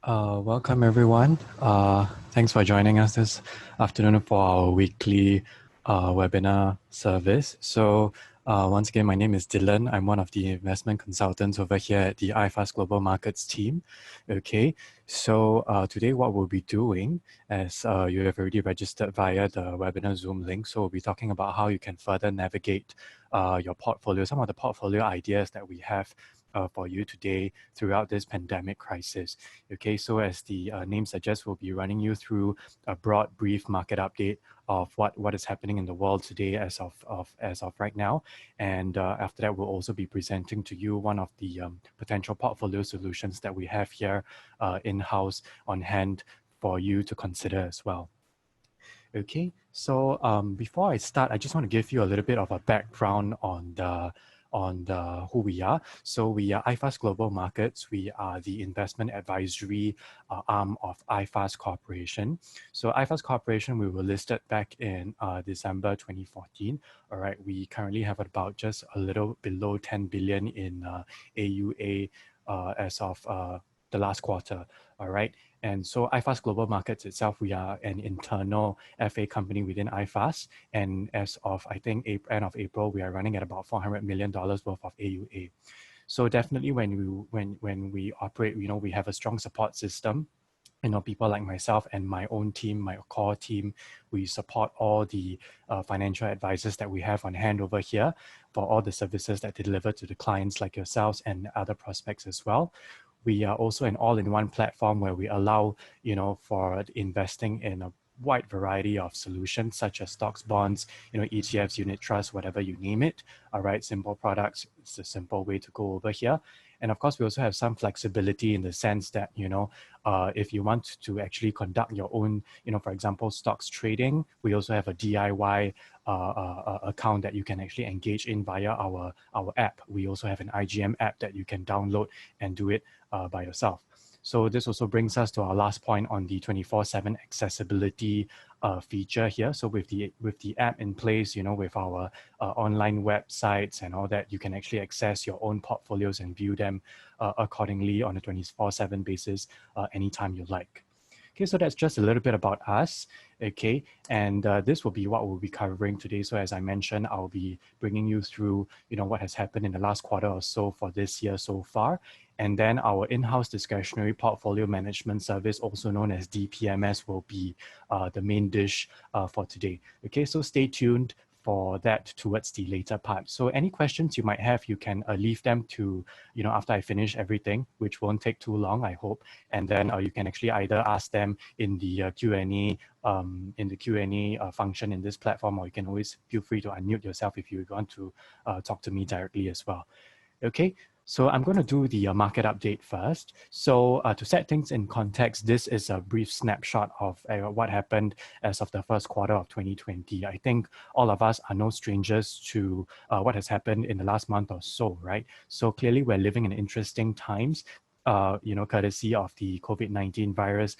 Welcome everyone. Thanks for joining us this afternoon for our weekly webinar service. Once again, my name is Dylan. I'm one of the investment consultants over here at the iFAST Global Markets team. Okay, today what we'll be doing, as you have already registered via the webinar Zoom link, so we'll be talking about how you can further navigate your portfolio, some of the portfolio ideas that we have for you today throughout this pandemic crisis. Okay, so as the name suggests, we'll be running you through a broad, brief market update of what is happening in the world today as of right now. And after that, we'll also be presenting to you one of the potential portfolio solutions that we have here in-house on hand for you to consider as well. Okay, so before I start, I just want to give you a little bit of a background on who we are. So we are iFAST Global Markets. We are the investment advisory arm of iFAST Corporation. So iFAST Corporation, we were listed back in December 2014. All right, we currently have about just a little below 10 billion in AUA as of the last quarter. All right. And so iFAST Global Markets itself, we are an internal FA company within iFAST. And as of, I think, end of April, we are running at about $400 million worth of AUA. So definitely when we operate, we have a strong support system. People like myself and my own team, my core team, we support all the financial advisors that we have on hand over here for all the services that they deliver to the clients like yourselves and other prospects as well. We are also an all-in-one platform where we allow, for investing in a wide variety of solutions such as stocks, bonds, ETFs, unit trusts, whatever you name it. All right, simple products. It's a simple way to go over here. And of course, we also have some flexibility in the sense that, if you want to actually conduct your own, for example, stocks trading, we also have a DIY account that you can actually engage in via our app. We also have an IGM app that you can download and do it by yourself. So this also brings us to our last point on the 24/7 accessibility feature here. So with the app in place, with our online websites and all that, you can actually access your own portfolios and view them accordingly on a 24/7 basis anytime you like. Okay, so that's just a little bit about us, okay? And this will be what we'll be covering today. So as I mentioned, I'll be bringing you through, what has happened in the last quarter or so for this year so far. And then our in-house discretionary portfolio management service, also known as DPMS, will be the main dish for today. Okay, so stay tuned for that towards the later part. So any questions you might have, you can leave them to, after I finish everything, which won't take too long, I hope. And then you can actually either ask them in the Q&A function in this platform, or you can always feel free to unmute yourself if you want to talk to me directly as well. Okay, so I'm going to do the market update first. So to set things in context, this is a brief snapshot of what happened as of the first quarter of 2020. I think all of us are no strangers to what has happened in the last month or so, right? So clearly we're living in interesting times. Courtesy of the COVID-19 virus,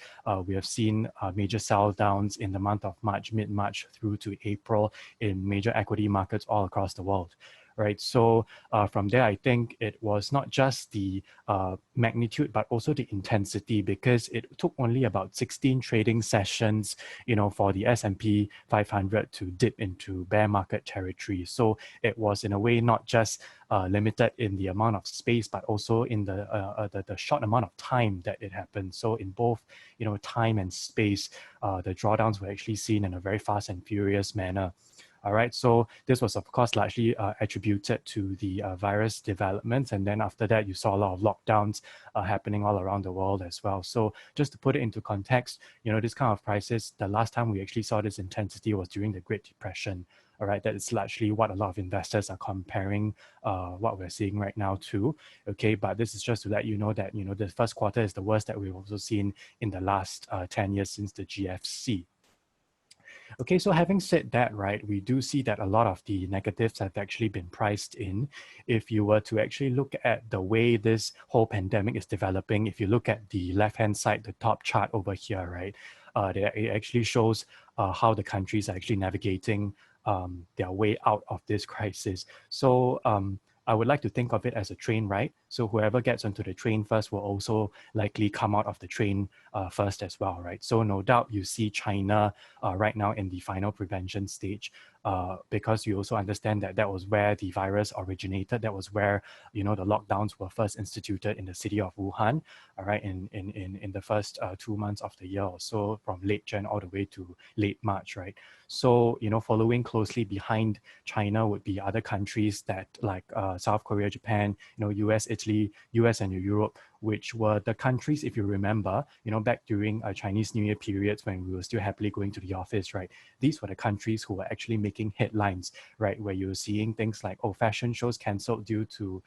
we have seen major sell downs in the month of March, mid-March through to April in major equity markets all across the world. Right, so from there, I think it was not just the magnitude, but also the intensity, because it took only about 16 trading sessions, for the S&P 500 to dip into bear market territory. So it was in a way not just limited in the amount of space, but also in the short amount of time that it happened. So in both, time and space, the drawdowns were actually seen in a very fast and furious manner. All right, so this was, of course, largely attributed to the virus developments. And then after that, you saw a lot of lockdowns happening all around the world as well. So just to put it into context, this kind of crisis, the last time we actually saw this intensity was during the Great Depression. All right, that is largely what a lot of investors are comparing what we're seeing right now to. Okay, but this is just to let you know that, the first quarter is the worst that we've also seen in the last 10 years since the GFC. Okay, so having said that, right, we do see that a lot of the negatives have actually been priced in. If you were to actually look at the way this whole pandemic is developing, if you look at the left-hand side, the top chart over here, right, it actually shows how the countries are actually navigating their way out of this crisis. So I would like to think of it as a train ride. So whoever gets onto the train first will also likely come out of the train first as well, right? So no doubt you see China right now in the final prevention stage, because you also understand that that was where the virus originated. That was where, the lockdowns were first instituted in the city of Wuhan, all right, in the first 2 months of the year or so, from late Jan all the way to late March, right? So, following closely behind China would be other countries that like South Korea, Japan, US, Italy, US and Europe, which were the countries, if you remember, back during Chinese New Year periods when we were still happily going to the office, right? These were the countries who were actually making headlines, right? Where you're seeing things like, oh, fashion shows canceled due to,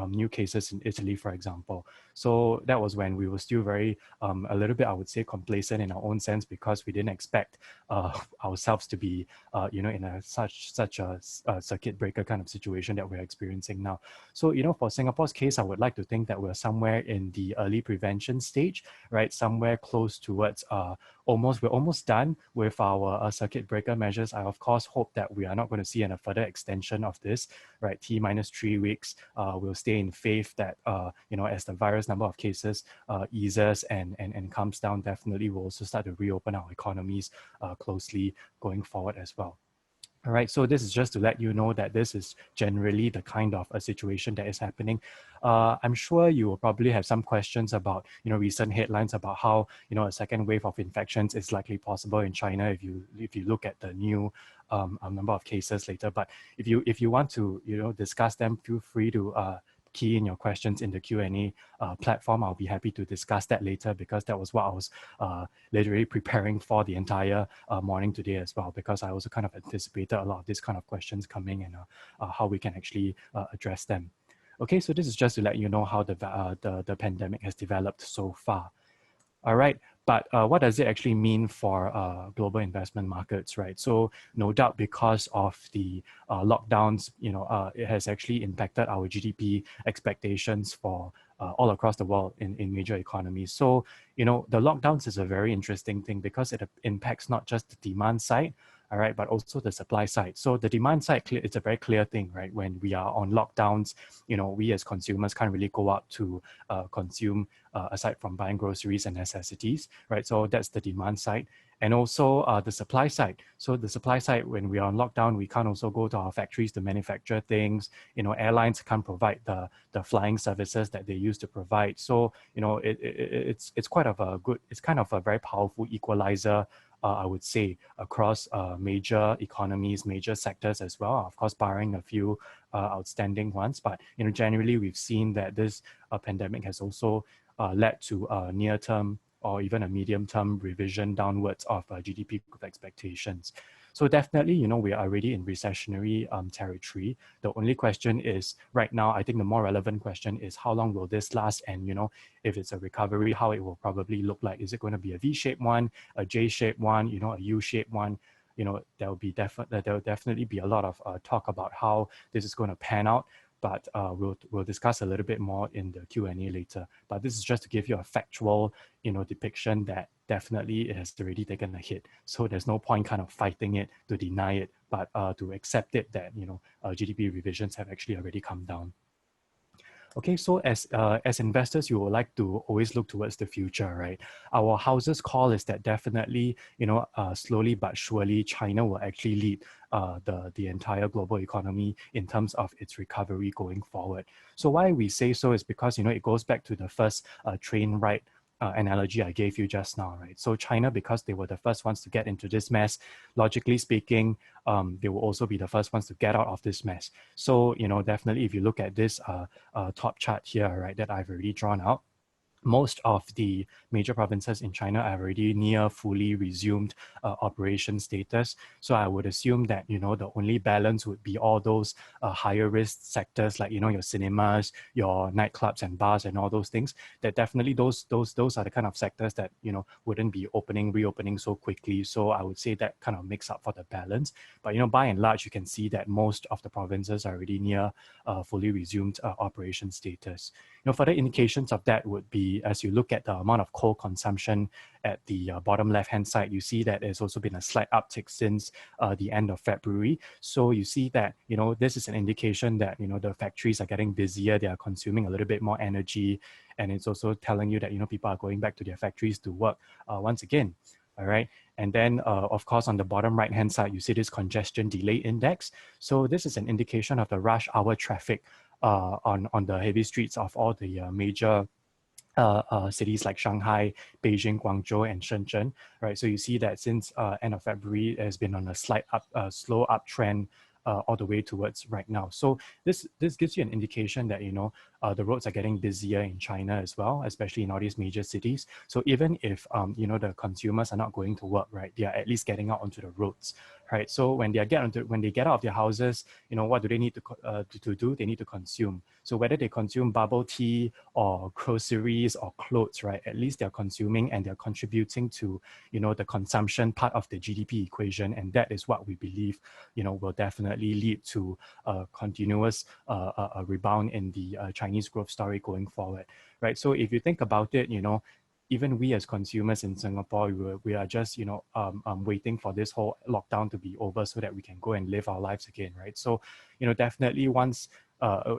new cases in Italy, for example. So that was when we were still very, a little bit, I would say, complacent in our own sense, because we didn't expect ourselves to be, in such a circuit breaker kind of situation that we're experiencing now. So, for Singapore's case, I would like to think that we're somewhere in the early prevention stage, right? Somewhere close towards we're almost done with our circuit breaker measures. I, of course, hope that we are not going to see a further extension of this, right? T minus 3 weeks. We'll stay in faith that, as the virus number of cases eases and comes down, definitely we'll also start to reopen our economies closely going forward as well. All right, so this is just to let you know that this is generally the kind of a situation that is happening. I'm sure you will probably have some questions about, recent headlines about how, a second wave of infections is likely possible in China if you look at the new number of cases later. But if you want to, discuss them, feel free to key in your questions in the Q&A platform. I'll be happy to discuss that later, because that was what I was literally preparing for the entire morning today as well, because I also kind of anticipated a lot of these kind of questions coming, and how we can actually address them. Okay, so this is just to let you know how the pandemic has developed so far. All right, but what does it actually mean for global investment markets, right? So no doubt, because of the lockdowns, it has actually impacted our GDP expectations for all across the world in major economies. So, the lockdowns is a very interesting thing, because it impacts not just the demand side, all right, but also the supply side. So the demand side, it's a very clear thing, right? When we are on lockdowns, we as consumers can't really go out to consume aside from buying groceries and necessities, right? So that's the demand side. And also the supply side. So the supply side, when we are on lockdown, we can't also go to our factories to manufacture things. Airlines can't provide the flying services that they used to provide. So, it's quite of a good, it's kind of a very powerful equalizer, I would say, across major economies, major sectors as well, of course, barring a few outstanding ones. But, generally, we've seen that this pandemic has also led to near-term or even a medium-term revision downwards of GDP growth expectations. So definitely, we are already in recessionary territory. The only question is, right now, I think the more relevant question is, how long will this last? And, if it's a recovery, how it will probably look like. Is it going to be a V-shaped one, a J-shaped one, a U-shaped one? There will definitely be a lot of talk about how this is going to pan out. But we'll discuss a little bit more in the Q&A later. But this is just to give you a factual, depiction that definitely it has already taken a hit. So there's no point kind of fighting it to deny it, but to accept it that, GDP revisions have actually already come down. Okay, so as investors, you would like to always look towards the future, right? Our house's call is that definitely, slowly but surely, China will actually lead the entire global economy in terms of its recovery going forward. So why we say so is because, it goes back to the first train ride analogy I gave you just now, right? So China, because they were the first ones to get into this mess, logically speaking, they will also be the first ones to get out of this mess. So, definitely if you look at this top chart here, right, that I've already drawn out, most of the major provinces in China are already near fully resumed operation status. So I would assume that, the only balance would be all those higher risk sectors like, your cinemas, your nightclubs and bars and all those things. That definitely those are the kind of sectors that, wouldn't be reopening so quickly. So I would say that kind of makes up for the balance. But, by and large, you can see that most of the provinces are already near fully resumed operation status. further indications of that would be as you look at the amount of coal consumption at the bottom left-hand side, you see that there's also been a slight uptick since the end of February. So you see that, this is an indication that, the factories are getting busier, they are consuming a little bit more energy, and it's also telling you that, people are going back to their factories to work once again. All right. And then, of course, on the bottom right-hand side, you see this congestion delay index. So this is an indication of the rush hour traffic on the heavy streets of all the major cities like Shanghai, Beijing, Guangzhou, and Shenzhen, right? So you see that since end of February, it has been on a slight slow uptrend all the way towards right now. So this gives you an indication that, the roads are getting busier in China as well, especially in all these major cities. So even if, the consumers are not going to work, right, they are at least getting out onto the roads, right? So when they get out of their houses, what do they need to do? They need to consume. So whether they consume bubble tea or groceries or clothes, right, at least they're consuming and they're contributing to, the consumption part of the GDP equation. And that is what we believe, will definitely lead to a continuous rebound in the Chinese growth story going forward, right? So if you think about it, even we as consumers in Singapore, we are just, waiting for this whole lockdown to be over so that we can go and live our lives again, right? So, definitely once,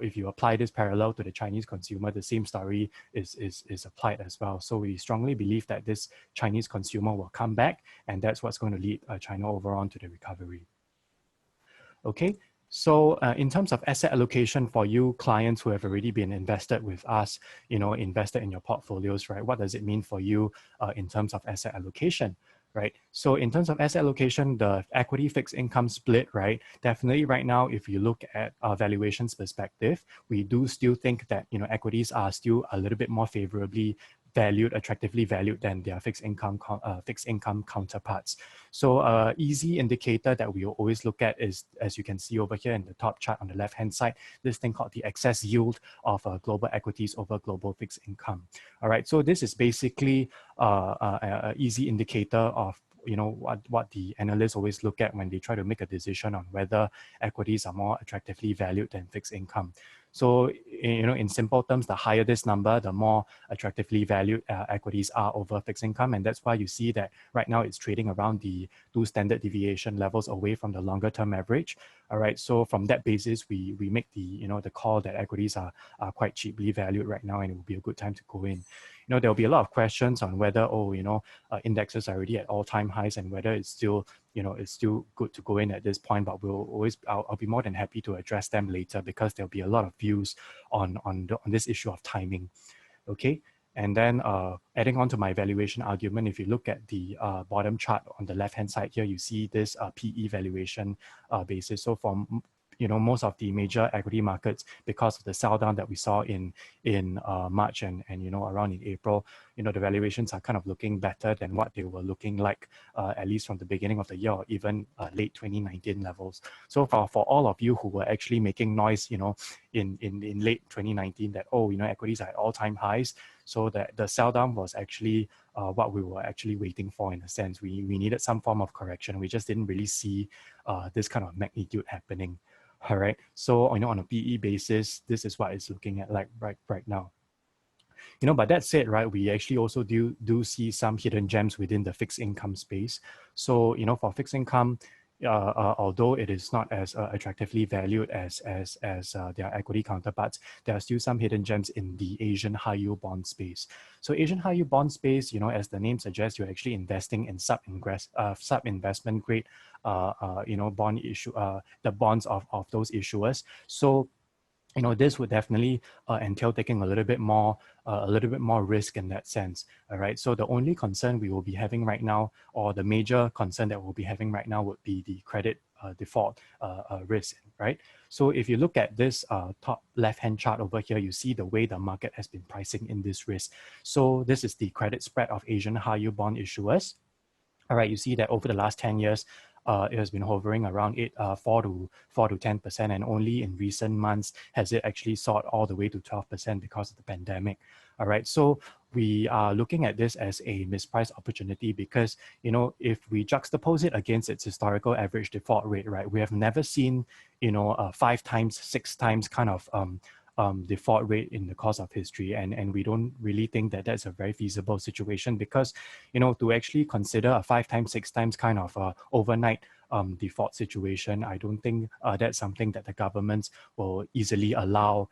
if you apply this parallel to the Chinese consumer, the same story is applied as well. So we strongly believe that this Chinese consumer will come back, and that's what's going to lead China overall to the recovery. Okay. So in terms of asset allocation for you clients who have already been invested with us, invested in your portfolios, right? What does it mean for you in terms of asset allocation, right? So in terms of asset allocation, the equity fixed income split, right? Definitely right now, if you look at valuations perspective, we do still think that, equities are still a little bit more favorably valued, attractively valued than their fixed income counterparts. So easy indicator that we always look at is, as you can see over here in the top chart on the left-hand side, this thing called the excess yield of global equities over global fixed income. All right, so this is basically an easy indicator of what the analysts always look at when they try to make a decision on whether equities are more attractively valued than fixed income. So, in simple terms, the higher this number, the more attractively valued equities are over fixed income. And that's why you see that right now it's trading around the 2 standard deviation levels away from the longer term average. All right. So from that basis, we make the, the call that equities are quite cheaply valued right now, and it will be a good time to go in. There'll be a lot of questions on whether, indexes are already at all-time highs and whether it's still, it's still good to go in at this point, but I'll be more than happy to address them later because there'll be a lot of views on this issue of timing. Okay. And then adding on to my valuation argument, if you look at the bottom chart on the left-hand side here, you see this PE valuation basis. So from most of the major equity markets, because of the sell down that we saw in March and around in April, the valuations are kind of looking better than what they were looking like at least from the beginning of the year or even late 2019 levels. So for all of you who were actually making noise, in late 2019 that equities are at all-time highs, so that the sell down was actually what we were actually waiting for in a sense. We needed some form of correction. We just didn't really see this kind of magnitude happening. All right. So on a PE basis, this is what it's looking at like right now. But that said, right, we actually also do see some hidden gems within the fixed income space. So for fixed income, although it is not as attractively valued as their equity counterparts, there are still some hidden gems in the Asian high yield bond space. So Asian high yield bond space, as the name suggests, you're actually investing in sub-investment grade, bond issue, the bonds of those issuers. So this would definitely entail taking a little bit more risk in that sense. All right. So the only concern we will be having right now, or the major concern that we'll be having right now, would be the credit default risk, right? So if you look at this top left-hand chart over here, you see the way the market has been pricing in this risk. So this is the credit spread of Asian high yield bond issuers. All right. You see that over the last 10 years, it has been hovering around 4 to 10%, and only in recent months has it actually soared all the way to 12% because of the pandemic. All right, so we are looking at this as a mispriced opportunity because, if we juxtapose it against its historical average default rate, right, we have never seen, 5 times, 6 times kind of default rate in the course of history. And we don't really think that that's a very feasible situation because, to actually consider a 5 times, 6 times kind of overnight default situation, I don't think that's something that the governments will easily allow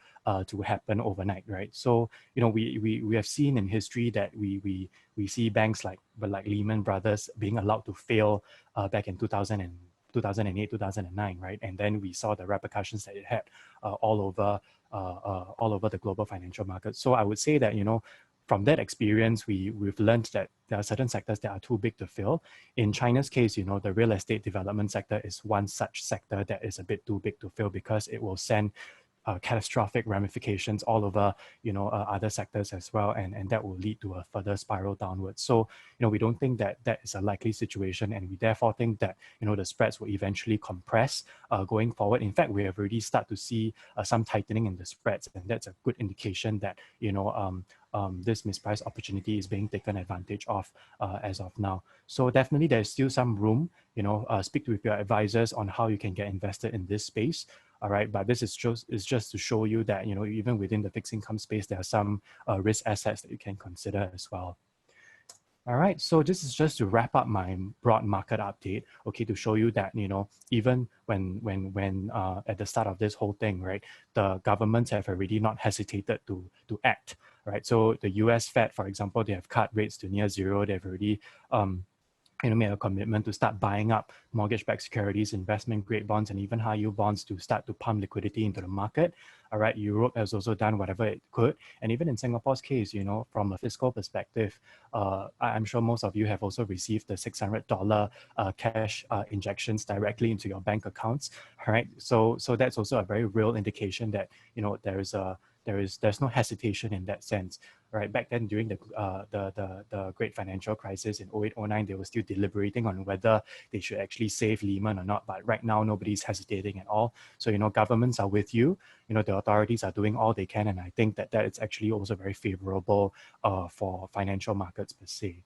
to happen overnight, right? So, we have seen in history that we see banks like Lehman Brothers being allowed to fail back in 2008, 2009, right? And then we saw the repercussions that it had all over the global financial market. So I would say that, from that experience, we've learned that there are certain sectors that are too big to fail. In China's case, the real estate development sector is one such sector that is a bit too big to fail because it will send catastrophic ramifications all over, other sectors as well, and that will lead to a further spiral downwards. So, we don't think that that is a likely situation, and we therefore think that, the spreads will eventually compress going forward. In fact, we have already started to see some tightening in the spreads, and that's a good indication that, this mispriced opportunity is being taken advantage of as of now. So definitely there's still some room, speak with your advisors on how you can get invested in this space. All right, but this is just to show you that, even within the fixed income space, there are some risk assets that you can consider as well. All right, so this is just to wrap up my broad market update, okay, to show you that, even when at the start of this whole thing, right, the governments have already not hesitated to act, right? So the US Fed, for example, they have cut rates to near zero. They've already made a commitment to start buying up mortgage-backed securities, investment-grade bonds, and even high-yield bonds to start to pump liquidity into the market. All right, Europe has also done whatever it could. And even in Singapore's case, from a fiscal perspective, I'm sure most of you have also received the $600 cash injections directly into your bank accounts. All right, so that's also a very real indication that, there's no hesitation in that sense. Right, back then during the great financial crisis in 08-09, they were still deliberating on whether they should actually save Lehman or not. But right now, nobody's hesitating at all. So, governments are with you. The authorities are doing all they can. And I think that is actually also very favorable for financial markets per se.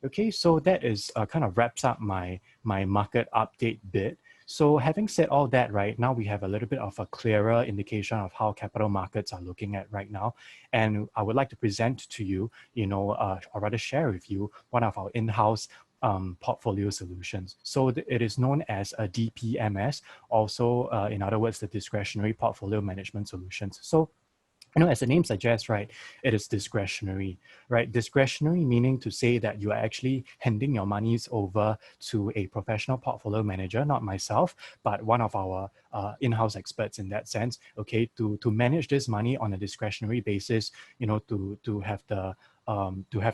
Okay, so that is kind of wraps up my market update bit. So having said all that, right, now we have a little bit of a clearer indication of how capital markets are looking at right now. And I would like to present to you, or rather share with you one of our in-house portfolio solutions. So it is known as a DPMS, also in other words, the Discretionary Portfolio Management Solutions. So as the name suggests, right, it is discretionary, right? Discretionary meaning to say that you are actually handing your monies over to a professional portfolio manager, not myself, but one of our in-house experts in that sense, okay, to manage this money on a discretionary basis, to have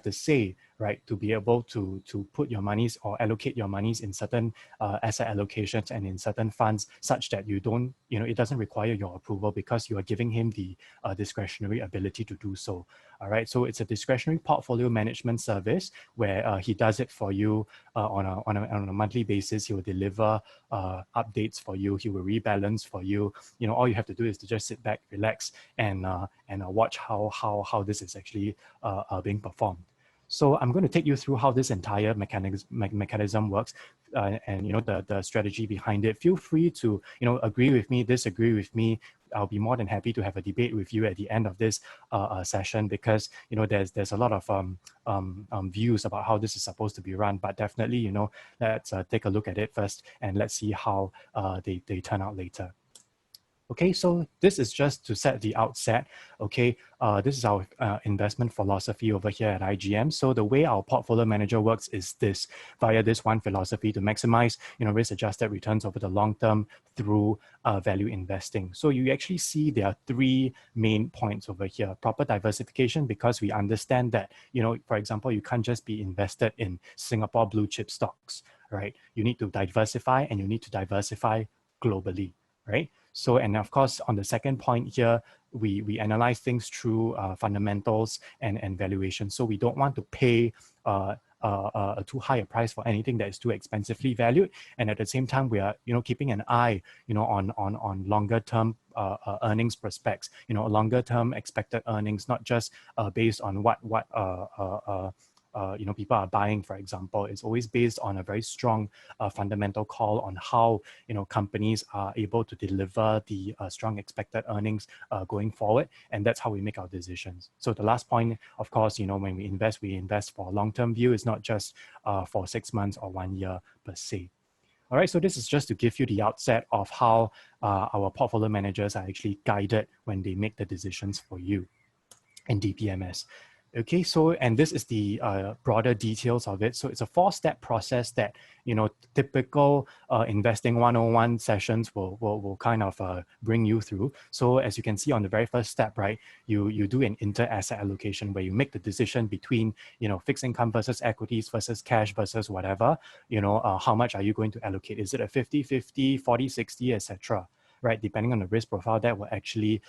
the say, right, to be able to put your monies or allocate your monies in certain asset allocations and in certain funds such that you don't, it doesn't require your approval because you are giving him the discretionary ability to do so. All right, so it's a discretionary portfolio management service where he does it for you on a monthly basis. He will deliver updates for you. He will rebalance for you. All you have to do is to just sit back, relax, and watch how this is actually being performed. So I'm going to take you through how this entire mechanism works and the strategy behind it. Feel free to agree with me, disagree with me. I'll be more than happy to have a debate with you at the end of this session because there's a lot of views about how this is supposed to be run. But definitely let's take a look at it first and let's see how they turn out later. Okay, so this is just to set the outset. Okay, this is our investment philosophy over here at IGM. So the way our portfolio manager works is this, via this one philosophy to maximize, risk-adjusted returns over the long term through value investing. So you actually see there are three main points over here. Proper diversification, because we understand that, for example, you can't just be invested in Singapore blue chip stocks, right? You need to diversify and you need to diversify globally, right? So, and of course, on the second point here, we analyze things through fundamentals and valuation. So we don't want to pay a too high a price for anything that is too expensively valued. And at the same time, we are, keeping an eye, on longer term earnings prospects, longer term expected earnings, not just based on what people are buying, for example, is always based on a very strong fundamental call on how companies are able to deliver the strong expected earnings going forward, and that's how we make our decisions. So the last point, of course, when we invest for a long-term view. It's not just for 6 months or 1 year per se. All right, so this is just to give you the outset of how our portfolio managers are actually guided when they make the decisions for you in DPMS. Okay, so, and this is the broader details of it. So it's a 4-step process that, typical investing 101 sessions will kind of bring you through. So as you can see on the very first step, right, you do an inter-asset allocation where you make the decision between, fixed income versus equities versus cash versus whatever, how much are you going to allocate? Is it a 50-50, 40-60, etc., right? Depending on the risk profile, that will actually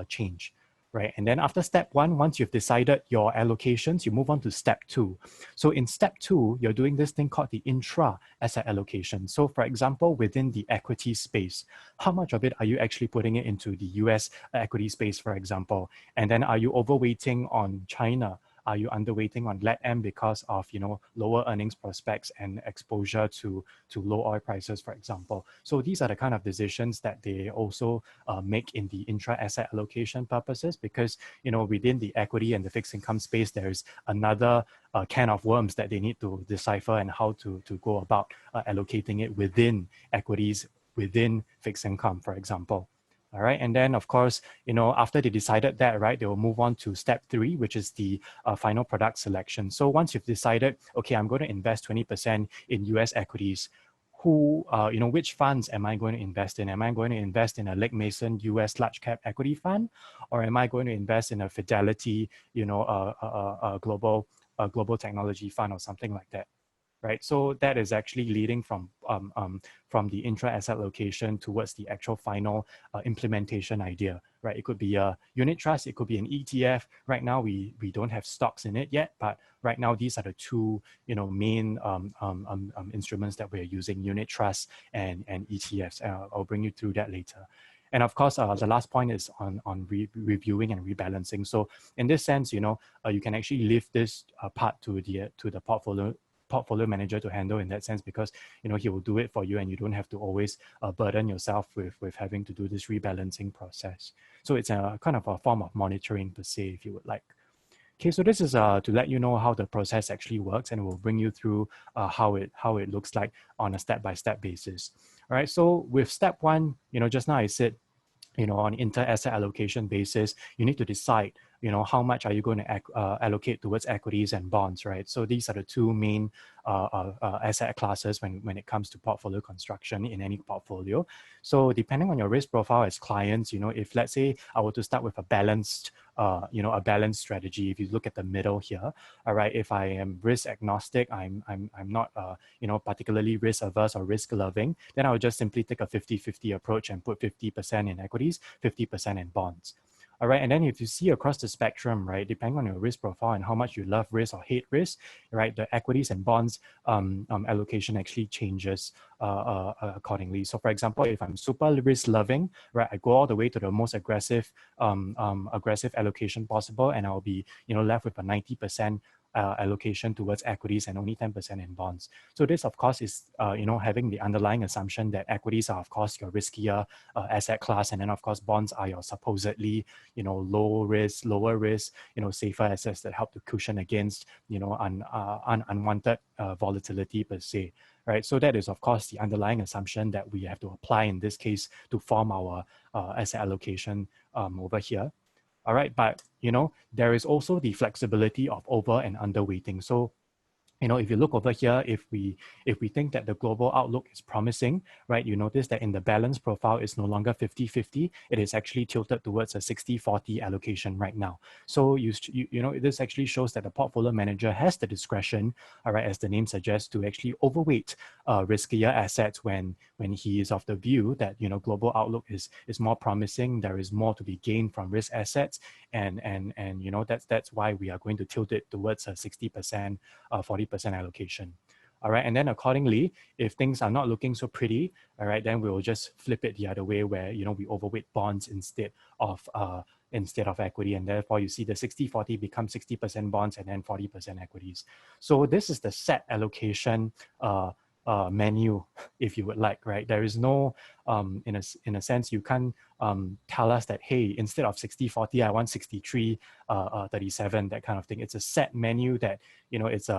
change. Right. And then after step 1, once you've decided your allocations, you move on to step 2. So in step 2, you're doing this thing called the intra-asset allocation. So for example, within the equity space, how much of it are you actually putting it into the US equity space, for example? And then are you overweighting on China? Are you underweighting on LATAM because of lower earnings prospects and exposure to low oil prices, for example? So these are the kind of decisions that they also make in the intra-asset allocation purposes, because within the equity and the fixed income space, there's another can of worms that they need to decipher and how to go about allocating it within equities, within fixed income, for example. All right, and then of course, after they decided that, right, they will move on to step 3, which is the final product selection. So once you've decided, okay, I'm going to invest 20% in US equities, which funds am I going to invest in? Am I going to invest in a Lake Mason US large cap equity fund, or am I going to invest in a Fidelity, a global technology fund or something like that? Right, so that is actually leading from the intra-asset allocation towards the actual final implementation idea, right? It could be a unit trust, it could be an ETF. Right now, we don't have stocks in it yet, but right now these are the two main instruments that we're using: unit trusts and ETFs. I'll bring you through that later. And of course, the last point is on reviewing and rebalancing. So in this sense, you can actually leave this part to the portfolio manager to handle in that sense, because he will do it for you and you don't have to always burden yourself with having to do this rebalancing process. So it's a kind of a form of monitoring per se, if you would like. Okay, so this is to let you know how the process actually works, and we'll bring you through how it looks like on a step-by-step basis. All right, so with step 1, just now I said, on inter-asset allocation basis, you need to decide, how much are you going to allocate towards equities and bonds, right? So these are the two main asset classes when it comes to portfolio construction in any portfolio. So depending on your risk profile as clients, if let's say I were to start with a balanced strategy, if you look at the middle here, all right, if I am risk agnostic, I'm not particularly risk averse or risk loving, then I would just simply take a 50-50 approach and put 50% in equities, 50% in bonds. All right, and then if you see across the spectrum, right, depending on your risk profile and how much you love risk or hate risk, right, the equities and bonds allocation actually changes accordingly. So for example, if I'm super risk loving, right, I go all the way to the most aggressive allocation possible, and I'll be left with a 90% allocation towards equities and only 10% in bonds. So this, of course, is having the underlying assumption that equities are, of course, your riskier asset class, and then, of course, bonds are your supposedly low risk, lower risk, safer assets that help to cushion against unwanted volatility per se. Right, so that is, of course, the underlying assumption that we have to apply in this case to form our asset allocation over here. All right, but there is also the flexibility of over and underweighting. So if you look over here, if we think that the global outlook is promising, right, you notice that in the balance profile, it's no longer 50-50. It is actually tilted towards a 60-40 allocation right now. So this actually shows that the portfolio manager has the discretion, all right, as the name suggests, to actually overweight riskier assets when he is of the view that global outlook is more promising. There is more to be gained from risk assets, and that's why we are going to tilt it towards a 60%, 40% allocation. All right, and then accordingly, if things are not looking so pretty, all right, then we'll just flip it the other way where, you know, we overweight bonds instead of equity, and therefore you see the 60-40 become 60% bonds and then 40% equities. So this is the set allocation menu, if you would like, right? There is no, in a sense, you can't tell us that, hey, instead of 60-40, I want 63-37, that kind of thing. It's a set menu that, you know, it's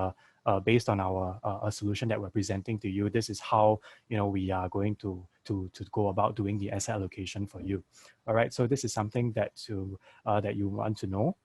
based on our a solution that we're presenting to you. This is how, you know, we are going to go about doing the asset allocation for you. All right, so this is something that you want to know.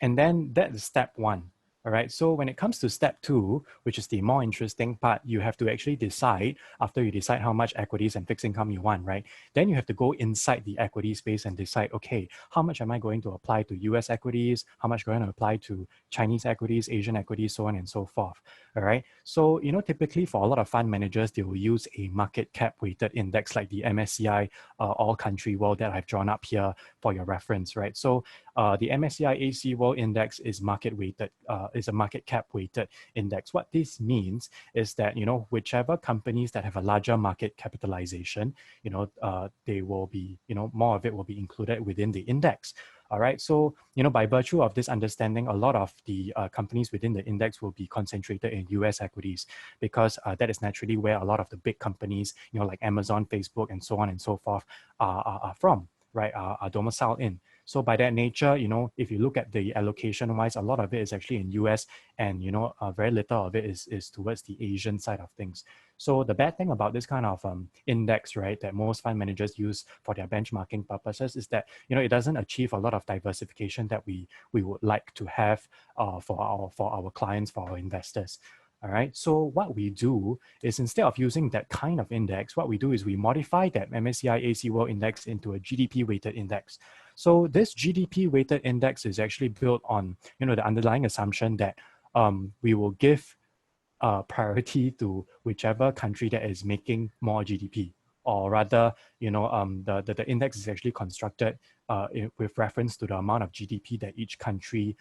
And then that is step one. All right, so when it comes to step two, which is the more interesting part, you have to actually decide, after you decide how much equities and fixed income you want, right? Then you have to go inside the equity space and decide, okay, how much am I going to apply to US equities? How much am I going to apply to Chinese equities, Asian equities, so on and so forth. All right, so, you know, typically for a lot of fund managers, they will use a market cap weighted index like the MSCI All Country World that I've drawn up here for your reference, right? So the MSCI AC World Index is market weighted, is a market cap weighted index. What this means is that, you know, whichever companies that have a larger market capitalization, you know, they will be, you know, more of it will be included within the index. All right, so, you know, by virtue of this understanding, a lot of the companies within the index will be concentrated in US equities, because that is naturally where a lot of the big companies, you know, like Amazon, Facebook, and so on and so forth are from, right, are domiciled in. So by that nature, you know, if you look at the allocation wise, a lot of it is actually in US, and, you know, very little of it is towards the Asian side of things. So the bad thing about this kind of index, right, that most fund managers use for their benchmarking purposes is that, you know, it doesn't achieve a lot of diversification that we would like to have for our clients, for our investors. All right, so what we do is, instead of using that kind of index, what we do is we modify that MSCI AC World Index into a GDP weighted index. So this GDP weighted index is actually built on, you know, the underlying assumption that we will give priority to whichever country that is making more GDP, or rather, you know, the index is actually constructed with reference to the amount of GDP that each country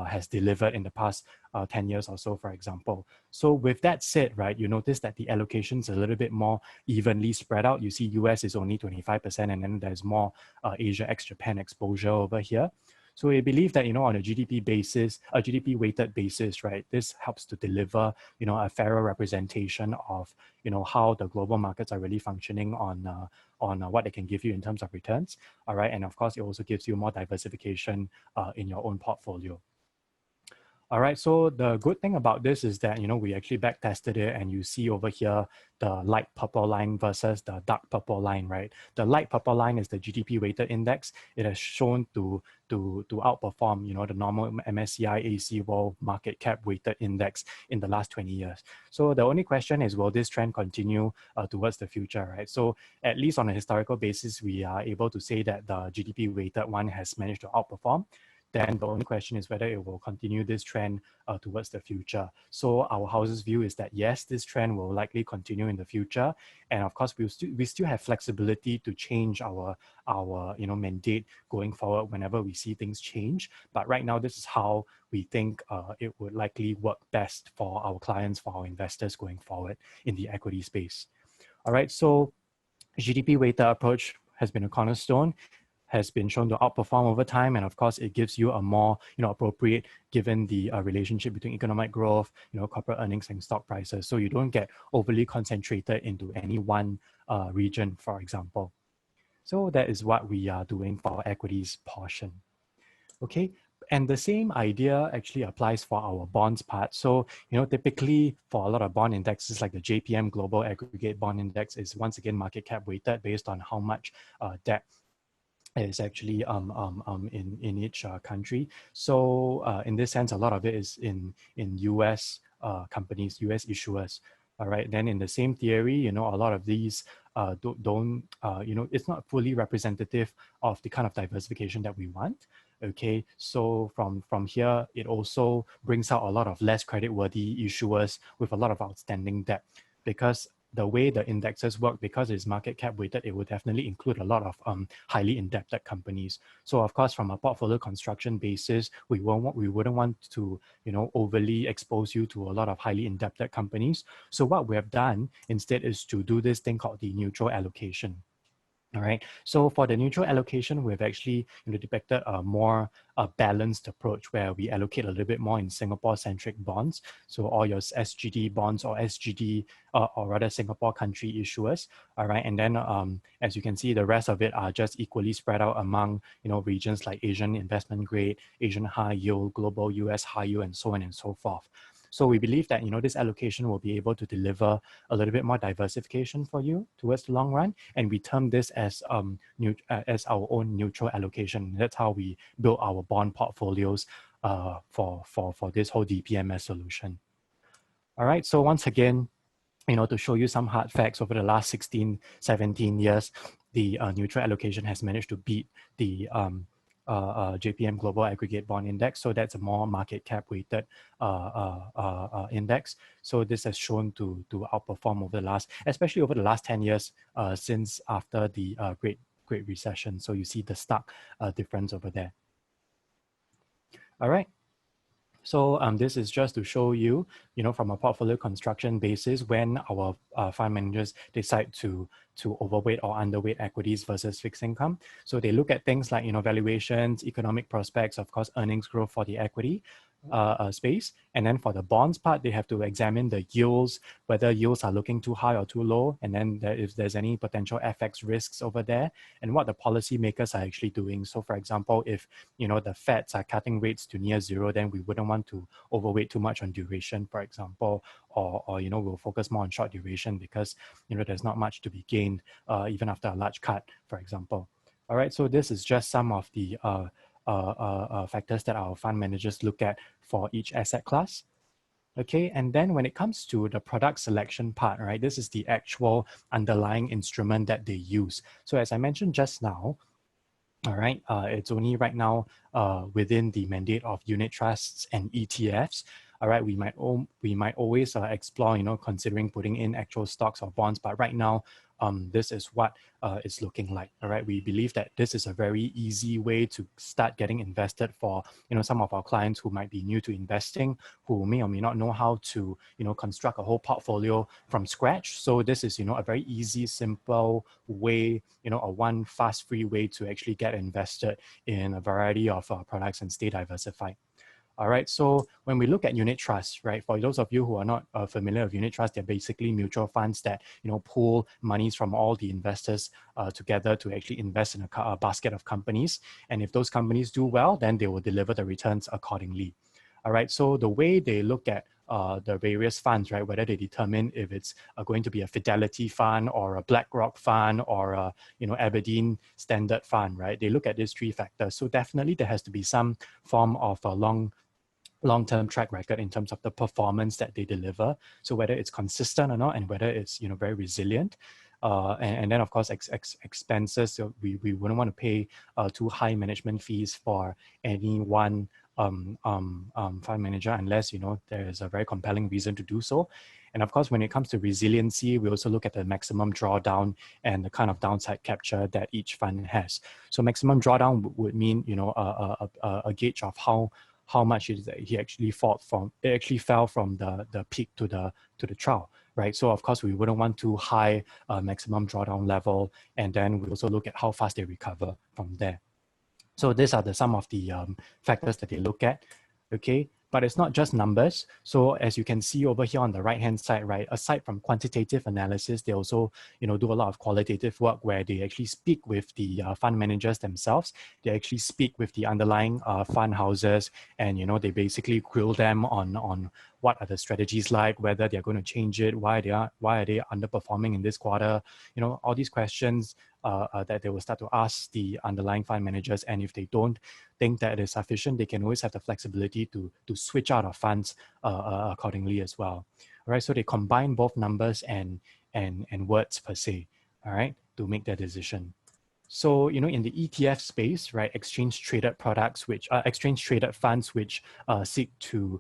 has delivered in the past 10 years or so, for example. So with that said, right, you notice that the allocation is a little bit more evenly spread out. You see US is only 25%, and then there's more Asia ex-Japan exposure over here. So we believe that, you know, on a GDP basis, a GDP weighted basis, right, this helps to deliver, you know, a fairer representation of, you know, how the global markets are really functioning on what they can give you in terms of returns. All right, and of course, it also gives you more diversification in your own portfolio. All right, so the good thing about this is that, you know, we actually back tested it, and you see over here the light purple line versus the dark purple line, right? The light purple line is the GDP weighted index. It has shown to outperform, you know, the normal MSCI AC World market cap weighted index in the last 20 years. So the only question is, will this trend continue towards the future, right? So at least on a historical basis, we are able to say that the GDP weighted one has managed to outperform. Then the only question is whether it will continue this trend towards the future. So our house's view is that yes, this trend will likely continue in the future, and of course we still have flexibility to change our you know, mandate going forward whenever we see things change. But right now, this is how we think it would likely work best for our clients, for our investors going forward in the equity space. All right, so GDP weighted approach has been a cornerstone, has been shown to outperform over time, and of course it gives you a more, you know, appropriate, given the relationship between economic growth, you know, corporate earnings and stock prices, so you don't get overly concentrated into any one region, for example. So that is what we are doing for our equities portion. Okay, and the same idea actually applies for our bonds part. So, you know, typically for a lot of bond indexes like the JPM Global Aggregate Bond Index is once again market cap weighted based on how much debt is actually in each country. So in this sense, a lot of it is in US companies, US issuers. All right. Then in the same theory, you know, a lot of these don't you know, it's not fully representative of the kind of diversification that we want. Okay, so from here, it also brings out a lot of less creditworthy issuers with a lot of outstanding debt, because the way the indexes work, because it's market cap weighted, it will definitely include a lot of highly indebted companies. So of course, from a portfolio construction basis, we wouldn't want to, overly expose you to a lot of highly indebted companies. So what we have done instead is to do this thing called the neutral allocation. All right. So for the neutral allocation, we've actually depicted a more balanced approach where we allocate a little bit more in Singapore-centric bonds. So all your SGD bonds or SGD, or rather Singapore country issuers. All right. And then as you can see, the rest of it are just equally spread out among regions like Asian investment grade, Asian high yield, global US high yield, and so on and so forth. So we believe that this allocation will be able to deliver a little bit more diversification for you towards the long run, and we term this as our own neutral allocation. That's how we build our bond portfolios for this whole DPMS solution. All right. So once again, to show you some hard facts, over the last 16, 17 years, the neutral allocation has managed to beat the JPM Global Aggregate Bond Index. So that's a more market cap weighted index. So this has shown to outperform over the last, especially over the last 10 years since after the Great Recession. So you see the stark difference over there. All right. So this is just to show you, from a portfolio construction basis, when our fund managers decide to overweight or underweight equities versus fixed income. So they look at things like, valuations, economic prospects, of course, earnings growth for the equity space. And then for the bonds part, they have to examine the yields, whether yields are looking too high or too low, and then if there's any potential FX risks over there, and what the policymakers are actually doing. So for example, if the Feds are cutting rates to near zero, then we wouldn't want to overweight too much on duration, for example, or we'll focus more on short duration because there's not much to be gained even after a large cut, for example. All right, so this is just some of the factors that our fund managers look at for each asset class. Okay, and then when it comes to the product selection part, right, this is the actual underlying instrument that they use. So as I mentioned just now, all right, it's only right now within the mandate of unit trusts and ETFs. All right, we might always explore, considering putting in actual stocks or bonds, but right now, this is what it's looking like. All right, we believe that this is a very easy way to start getting invested for some of our clients who might be new to investing, who may or may not know how to construct a whole portfolio from scratch. So this is a very easy, simple way, a one fast, free way to actually get invested in a variety of products and stay diversified. All right, so when we look at unit trusts, right, for those of you who are not familiar with unit trusts, they're basically mutual funds that, pool monies from all the investors together to actually invest in a basket of companies. And if those companies do well, then they will deliver the returns accordingly. All right, so the way they look at the various funds, right, whether they determine if it's going to be a Fidelity fund or a BlackRock fund or a Aberdeen Standard fund, right, they look at these three factors. So definitely there has to be some form of a long-term track record in terms of the performance that they deliver. So whether it's consistent or not, and whether it's very resilient. And then of course expenses. So we wouldn't want to pay too high management fees for any one fund manager unless there is a very compelling reason to do so. And of course, when it comes to resiliency, we also look at the maximum drawdown and the kind of downside capture that each fund has. So maximum drawdown would mean a gauge of how much he actually fell from the peak to the trough, right? So of course we wouldn't want too high maximum drawdown level, and then we also look at how fast they recover from there. So these are some of the factors that they look at, okay? But it's not just numbers. So as you can see over here on the right-hand side, right, aside from quantitative analysis, they also, do a lot of qualitative work where they actually speak with the fund managers themselves. They actually speak with the underlying fund houses, and, they basically grill them on what are the strategies like, whether they're going to change it, why are they underperforming in this quarter, all these questions that they will start to ask the underlying fund managers. And if they don't think that it is sufficient, they can always have the flexibility to switch out of funds accordingly as well. All right, so they combine both numbers and words per se, all right, to make their decision. So, in the ETF space, right, exchange-traded products, which exchange-traded funds, which seek to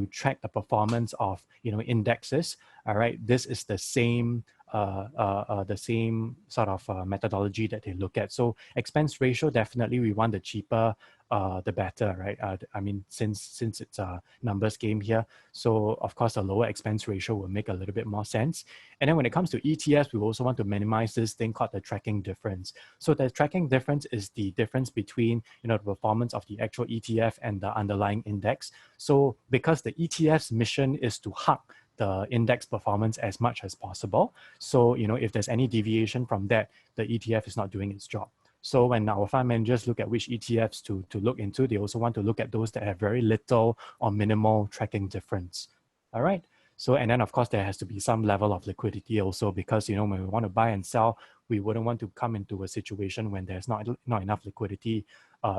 track the performance of, indexes. All right, this is the same the same sort of methodology that they look at. So expense ratio, definitely we want the cheaper, the better, right? I mean, since it's a numbers game here, so of course a lower expense ratio will make a little bit more sense. And then when it comes to ETFs, we also want to minimize this thing called the tracking difference. So the tracking difference is the difference between, the performance of the actual ETF and the underlying index. So because the ETF's mission is to hug the index performance as much as possible. So, if there's any deviation from that, the ETF is not doing its job. So when our fund managers look at which ETFs to look into, they also want to look at those that have very little or minimal tracking difference. All right. So, and then of course, there has to be some level of liquidity also, because, when we want to buy and sell, we wouldn't want to come into a situation when there's not enough liquidity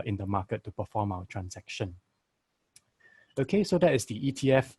in the market to perform our transaction. Okay, so that is the ETF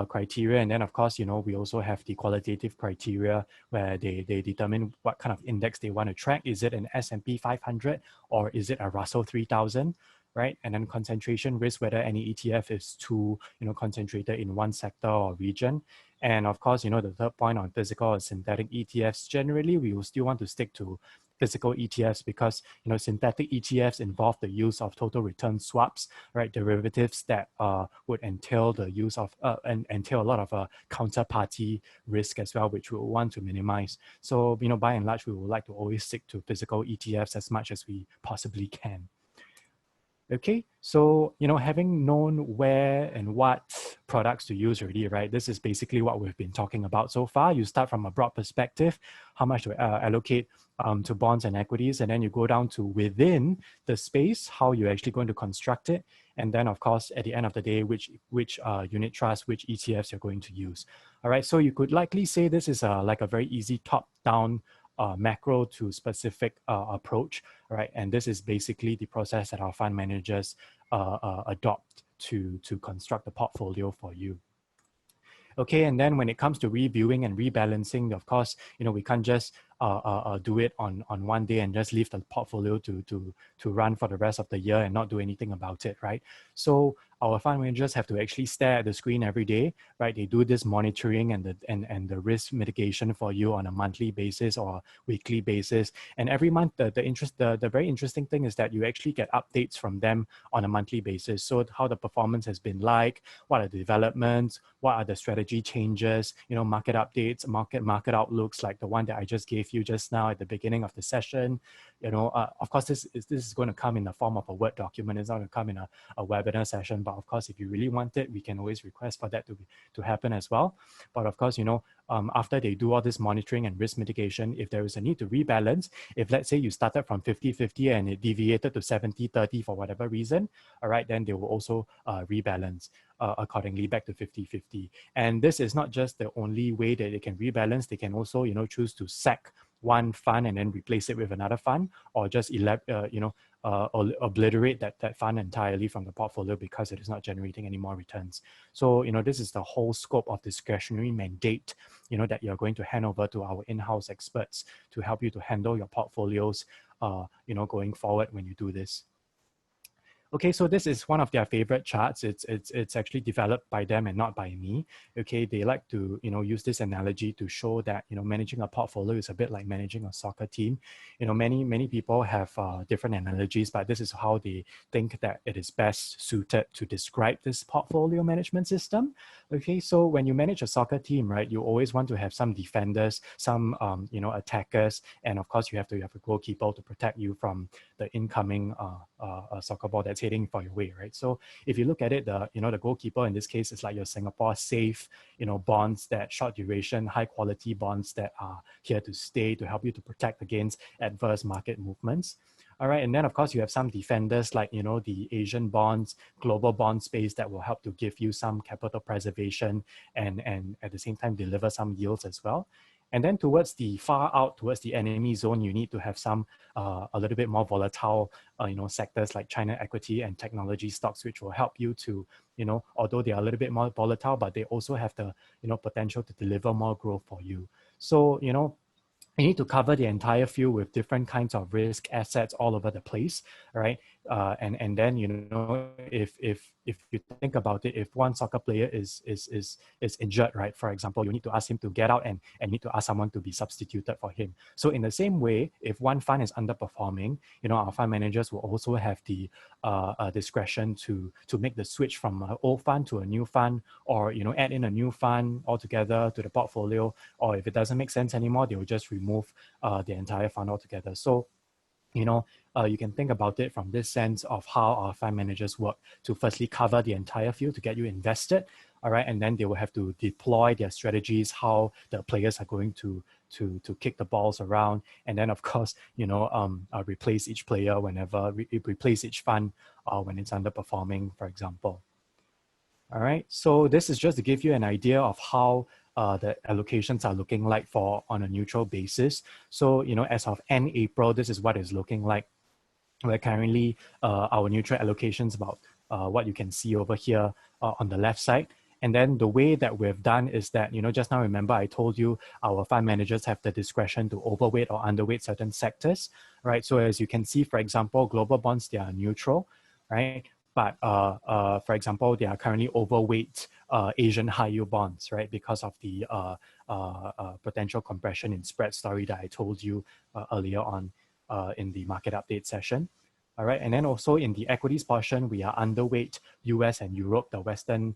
criteria. And then of course, we also have the qualitative criteria where they determine what kind of index they want to track. Is it an S&P 500 or is it a Russell 3000, right? And then concentration risk, whether any ETF is too, concentrated in one sector or region. And of course, the third point on physical or synthetic ETFs, generally, we will still want to stick to physical ETFs because, synthetic ETFs involve the use of total return swaps, right? Derivatives that would entail the use of, and entail a lot of counterparty risk as well, which we will want to minimize. So, by and large, we would like to always stick to physical ETFs as much as we possibly can. Okay, so, having known where and what products to use already, right? This is basically what we've been talking about so far. You start from a broad perspective, how much to allocate to bonds and equities, and then you go down to within the space, how you're actually going to construct it. And then, of course, at the end of the day, which unit trust, which ETFs you're going to use. All right, so you could likely say this is like a very easy top-down macro to specific approach, right? And this is basically the process that our fund managers adopt to construct a portfolio for you. Okay, and then when it comes to reviewing and rebalancing, of course, we can't just do it on one day and just leave the portfolio to run for the rest of the year and not do anything about it, right? So our fund managers have to actually stare at the screen every day, right? They do this monitoring and the risk mitigation for you on a monthly basis or weekly basis. And every month, the very interesting thing is that you actually get updates from them on a monthly basis. So how the performance has been like, what are the developments, what are the strategy changes, market updates, market outlooks like the one that I just gave you just now at the beginning of the session. Of course, this is going to come in the form of a Word document. It's not going to come in a webinar session, but of course, if you really want it, we can always request for that to happen as well. But of course, after they do all this monitoring and risk mitigation, if there is a need to rebalance, if let's say you started from 50-50 and it deviated to 70-30 for whatever reason, all right, then they will also rebalance accordingly back to 50-50. And this is not just the only way that they can rebalance. They can also, choose to sack one fund and then replace it with another fund, or just obliterate that fund entirely from the portfolio because it is not generating any more returns. So, this is the whole scope of discretionary mandate, that you're going to hand over to our in-house experts to help you to handle your portfolios, going forward when you do this. Okay, so this is one of their favorite charts. It's actually developed by them and not by me. Okay, they like to use this analogy to show that managing a portfolio is a bit like managing a soccer team. Many people have different analogies, but this is how they think that it is best suited to describe this portfolio management system. Okay, so when you manage a soccer team, right, you always want to have some defenders, some attackers, and of course you have to have a goalkeeper to protect you from the incoming soccer ball that's heading for your way, right? So if you look at it, the goalkeeper in this case is like your Singapore safe, bonds that short duration, high quality bonds that are here to stay to help you to protect against adverse market movements. All right, and then of course you have some defenders like, the Asian bonds, global bond space that will help to give you some capital preservation and at the same time deliver some yields as well. And then towards the far out, towards the enemy zone, you need to have some a little bit more volatile, sectors like China equity and technology stocks, which will help you to, although they are a little bit more volatile, but they also have the, potential to deliver more growth for you. So, you need to cover the entire field with different kinds of risk assets all over the place, right? And then, you know, if you think about it, if one soccer player is injured, right, for example, you need to ask him to get out and need to ask someone to be substituted for him. So in the same way, if one fund is underperforming, you know, our fund managers will also have the discretion to make the switch from an old fund to a new fund, or, you know, add in a new fund altogether to the portfolio, or if it doesn't make sense anymore, they will just remove the entire fund altogether. So, you know, you can think about it from this sense of how our fund managers work to firstly cover the entire field to get you invested, all right, and then they will have to deploy their strategies, how the players are going to kick the balls around, and then of course, you know, replace each player whenever, replace each fund when it's underperforming, for example. All right, so this is just to give you an idea of how the allocations are looking like for on a neutral basis. So, you know, as of end April, this is what it's looking like. We're currently, our neutral allocations about what you can see over here on the left side. And then the way that we've done is that, you know, just now remember I told you our fund managers have the discretion to overweight or underweight certain sectors, right? So as you can see, for example, global bonds, they are neutral, right? But for example, they are currently overweight Asian high yield bonds, right? Because of the potential compression in spread story that I told you earlier on in the market update session. All right, and then also in the equities portion, we are underweight US and Europe, the Western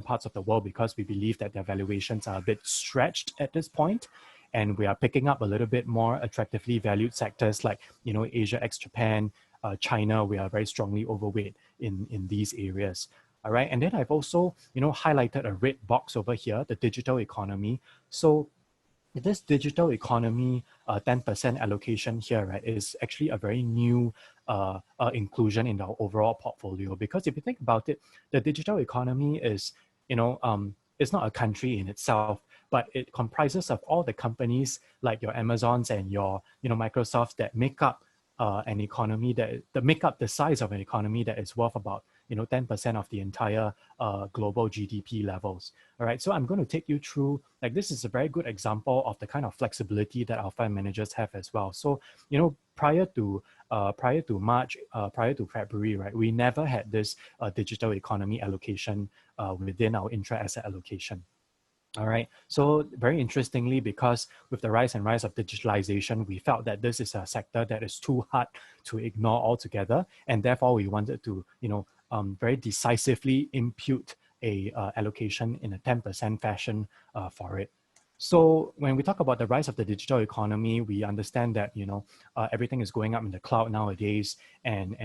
parts of the world, because we believe that their valuations are a bit stretched at this point. And we are picking up a little bit more attractively valued sectors like, you know, Asia ex Japan, China. We are very strongly overweight in these areas. All right, and then I've also, you know, highlighted a red box over here, the digital economy. So this digital economy 10% allocation here, right, is actually a very new inclusion in the overall portfolio. Because if you think about it, the digital economy is, you know, it's not a country in itself, but it comprises of all the companies like your Amazons and your, you know, Microsofts that make up an economy that make up the size of an economy that is worth about, you know, 10% of the entire global GDP levels. All right, so I'm going to take you through, like, this is a very good example of the kind of flexibility that our fund managers have as well. So, you know, prior to March, prior to February, right, we never had this digital economy allocation within our intra-asset allocation. All right, so very interestingly, because with the rise of digitalization, we felt that this is a sector that is too hard to ignore altogether, and therefore we wanted to, you know, very decisively impute a allocation in a 10% fashion for it. So when we talk about the rise of the digital economy, we understand that, you know, everything is going up in the cloud nowadays, and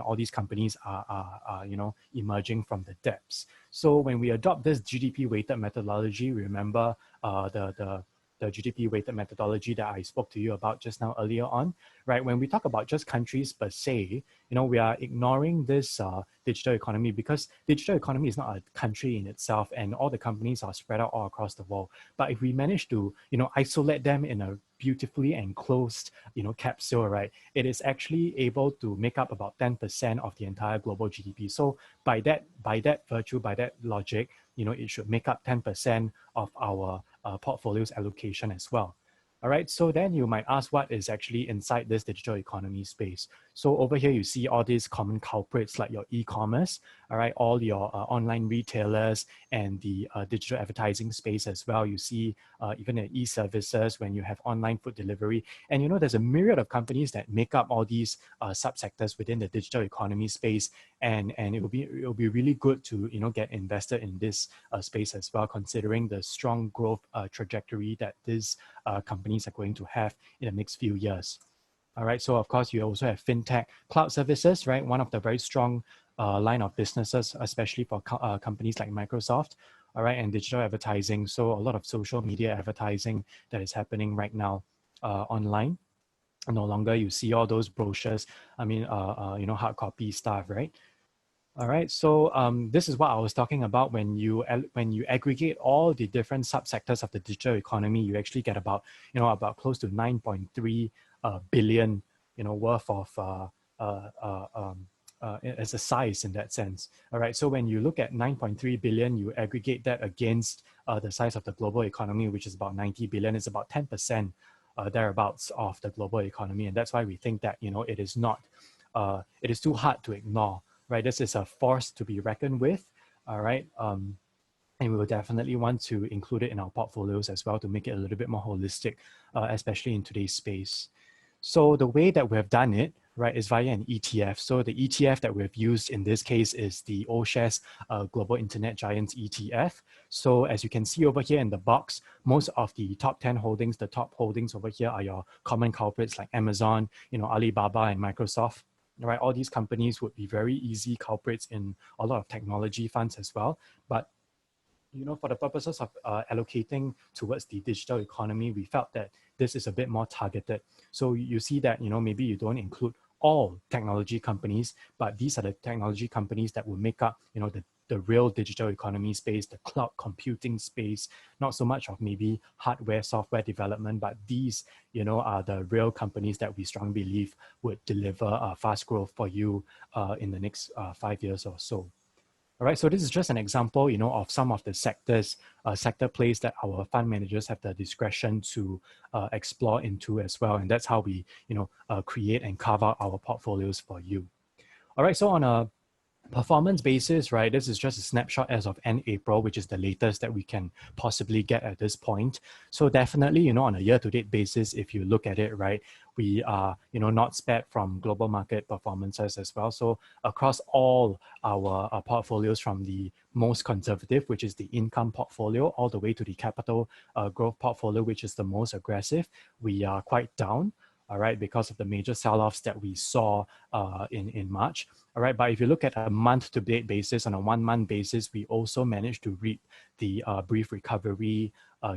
all these companies are you know, emerging from the depths. So when we adopt this GDP weighted methodology, remember the GDP weighted methodology that I spoke to you about just now earlier on, right? When we talk about just countries per se, you know, we are ignoring this digital economy, because digital economy is not a country in itself, and all the companies are spread out all across the world. But if we manage to, you know, isolate them in a beautifully enclosed, you know, capsule, right, it is actually able to make up about 10% of the entire global GDP. So by that virtue, by that logic, you know, it should make up 10% of our portfolio's allocation as well. All right, so then you might ask, what is actually inside this digital economy space? So over here, you see all these common culprits like your e-commerce, all right, all your online retailers, and the digital advertising space as well. You see even the e-services when you have online food delivery. And, you know, there's a myriad of companies that make up all these subsectors within the digital economy space. And it will be really good to, you know, get invested in this space as well, considering the strong growth trajectory that these companies are going to have in the next few years. All right, so of course you also have fintech, cloud services, right? One of the very strong line of businesses, especially for companies like Microsoft, all right, and digital advertising. So a lot of social media advertising that is happening right now online. No longer you see all those brochures, I mean, you know, hard copy stuff, right? All right, so this is what I was talking about. When you aggregate all the different subsectors of the digital economy, you actually get about, you know, about close to 9.3 billion, you know, worth of as a size in that sense. All right, so when you look at 9.3 billion, you aggregate that against the size of the global economy, which is about 90 billion. It's about 10% thereabouts of the global economy, and that's why we think that, you know, it is not it is too hard to ignore, right? This is a force to be reckoned with, all right? And we will definitely want to include it in our portfolios as well to make it a little bit more holistic, especially in today's space. So the way that we have done it, right, is via an ETF. So the ETF that we've used in this case is the all-shares Global Internet Giants ETF. So as you can see over here in the box, most of the top 10 holdings, the top holdings over here are your common culprits like Amazon, Alibaba and Microsoft. Right, all these companies would be very easy culprits in a lot of technology funds as well. But for the purposes of allocating towards the digital economy, we felt that this is a bit more targeted. So you see that, maybe you don't include all technology companies, but these are the technology companies that will make up, the real digital economy space, the cloud computing space, not so much of maybe hardware, software development, but these, are the real companies that we strongly believe would deliver fast growth for you in the next 5 years or so. All right, so this is just an example, of some of the sectors, sector plays that our fund managers have the discretion to explore into as well. And that's how we, create and carve out our portfolios for you. All right, so on a performance basis, right, this is just a snapshot as of end April, which is the latest that we can possibly get at this point. So definitely, on a year-to-date basis, if you look at it, right, we are, not spared from global market performances as well. So across all our portfolios, from the most conservative, which is the income portfolio, all the way to the capital growth portfolio, which is the most aggressive, we are quite down. All right, because of the major sell-offs that we saw in March. All right, but if you look at a month-to-date basis, on a 1-month basis, we also managed to reap the brief recovery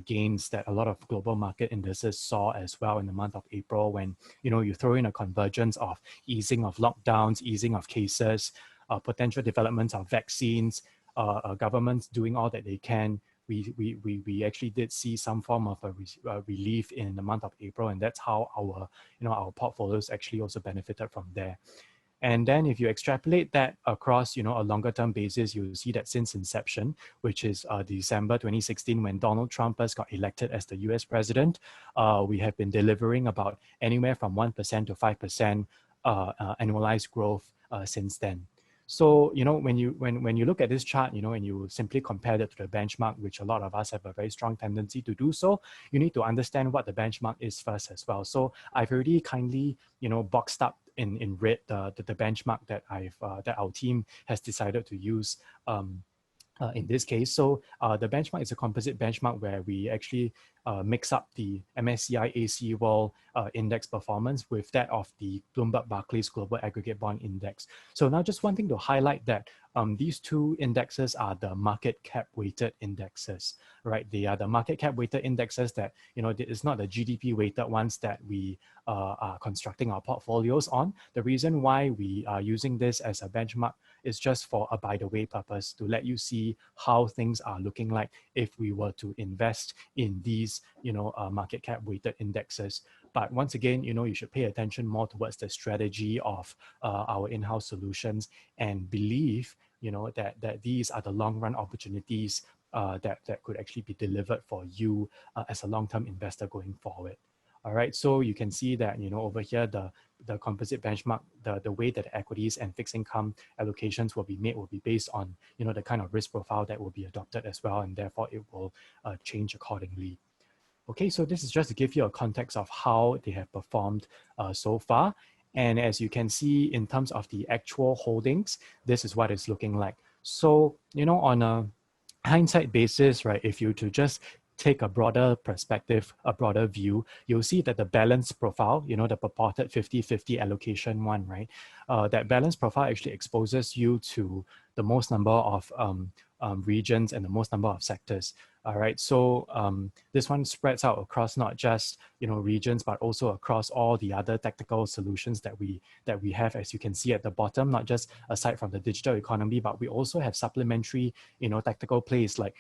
gains that a lot of global market indices saw as well in the month of April, when you throw in a convergence of easing of lockdowns, easing of cases, potential developments of vaccines, governments doing all that they can. We actually did see some form of a relief in the month of April, and that's how our portfolios actually also benefited from there. And then if you extrapolate that across, a longer term basis, you'll see that since inception, which is December 2016, when Donald Trump first got elected as the US president, we have been delivering about anywhere from 1% to 5% annualized growth since then. So, when you look at this chart, and you simply compare that to the benchmark, which a lot of us have a very strong tendency to do so, you need to understand what the benchmark is first as well. So I've already kindly, boxed up in red the benchmark that that our team has decided to use in this case. So the benchmark is a composite benchmark where we actually mix up the MSCI AC World Index performance with that of the Bloomberg Barclays Global Aggregate Bond Index. So now just one thing to highlight that these two indexes are the market cap weighted indexes, right? They are the market cap weighted indexes that, it's not the GDP weighted ones that we are constructing our portfolios on. The reason why we are using this as a benchmark is just for a by the way purpose, to let you see how things are looking like if we were to invest in these, market cap weighted indexes. But once again, you should pay attention more towards the strategy of our in-house solutions, and believe, that these are the long run opportunities that could actually be delivered for you as a long-term investor going forward. All right, so you can see that, over here, the composite benchmark, the way that equities and fixed income allocations will be made will be based on, the kind of risk profile that will be adopted as well, and therefore it will change accordingly. Okay, so this is just to give you a context of how they have performed so far. And as you can see, in terms of the actual holdings, this is what it's looking like. So, on a hindsight basis, right, if you to just take a broader perspective, a broader view, you'll see that the balance profile, the purported 50-50 allocation one, right? That balance profile actually exposes you to the most number of regions and the most number of sectors. All right, so this one spreads out across not just regions, but also across all the other tactical solutions that we have, as you can see at the bottom. Not just aside from the digital economy, but we also have supplementary tactical plays like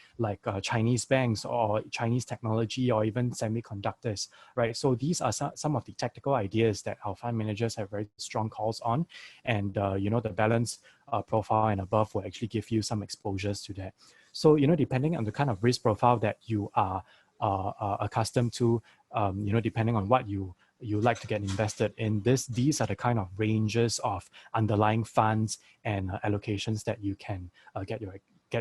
Chinese banks or Chinese technology or even semiconductors, right? So these are some of the tactical ideas that our fund managers have very strong calls on, and the balance profile and above will actually give you some exposures to that. So, depending on the kind of risk profile that you are accustomed to, depending on what you you like to get invested in. These are the kind of ranges of underlying funds and allocations that you can get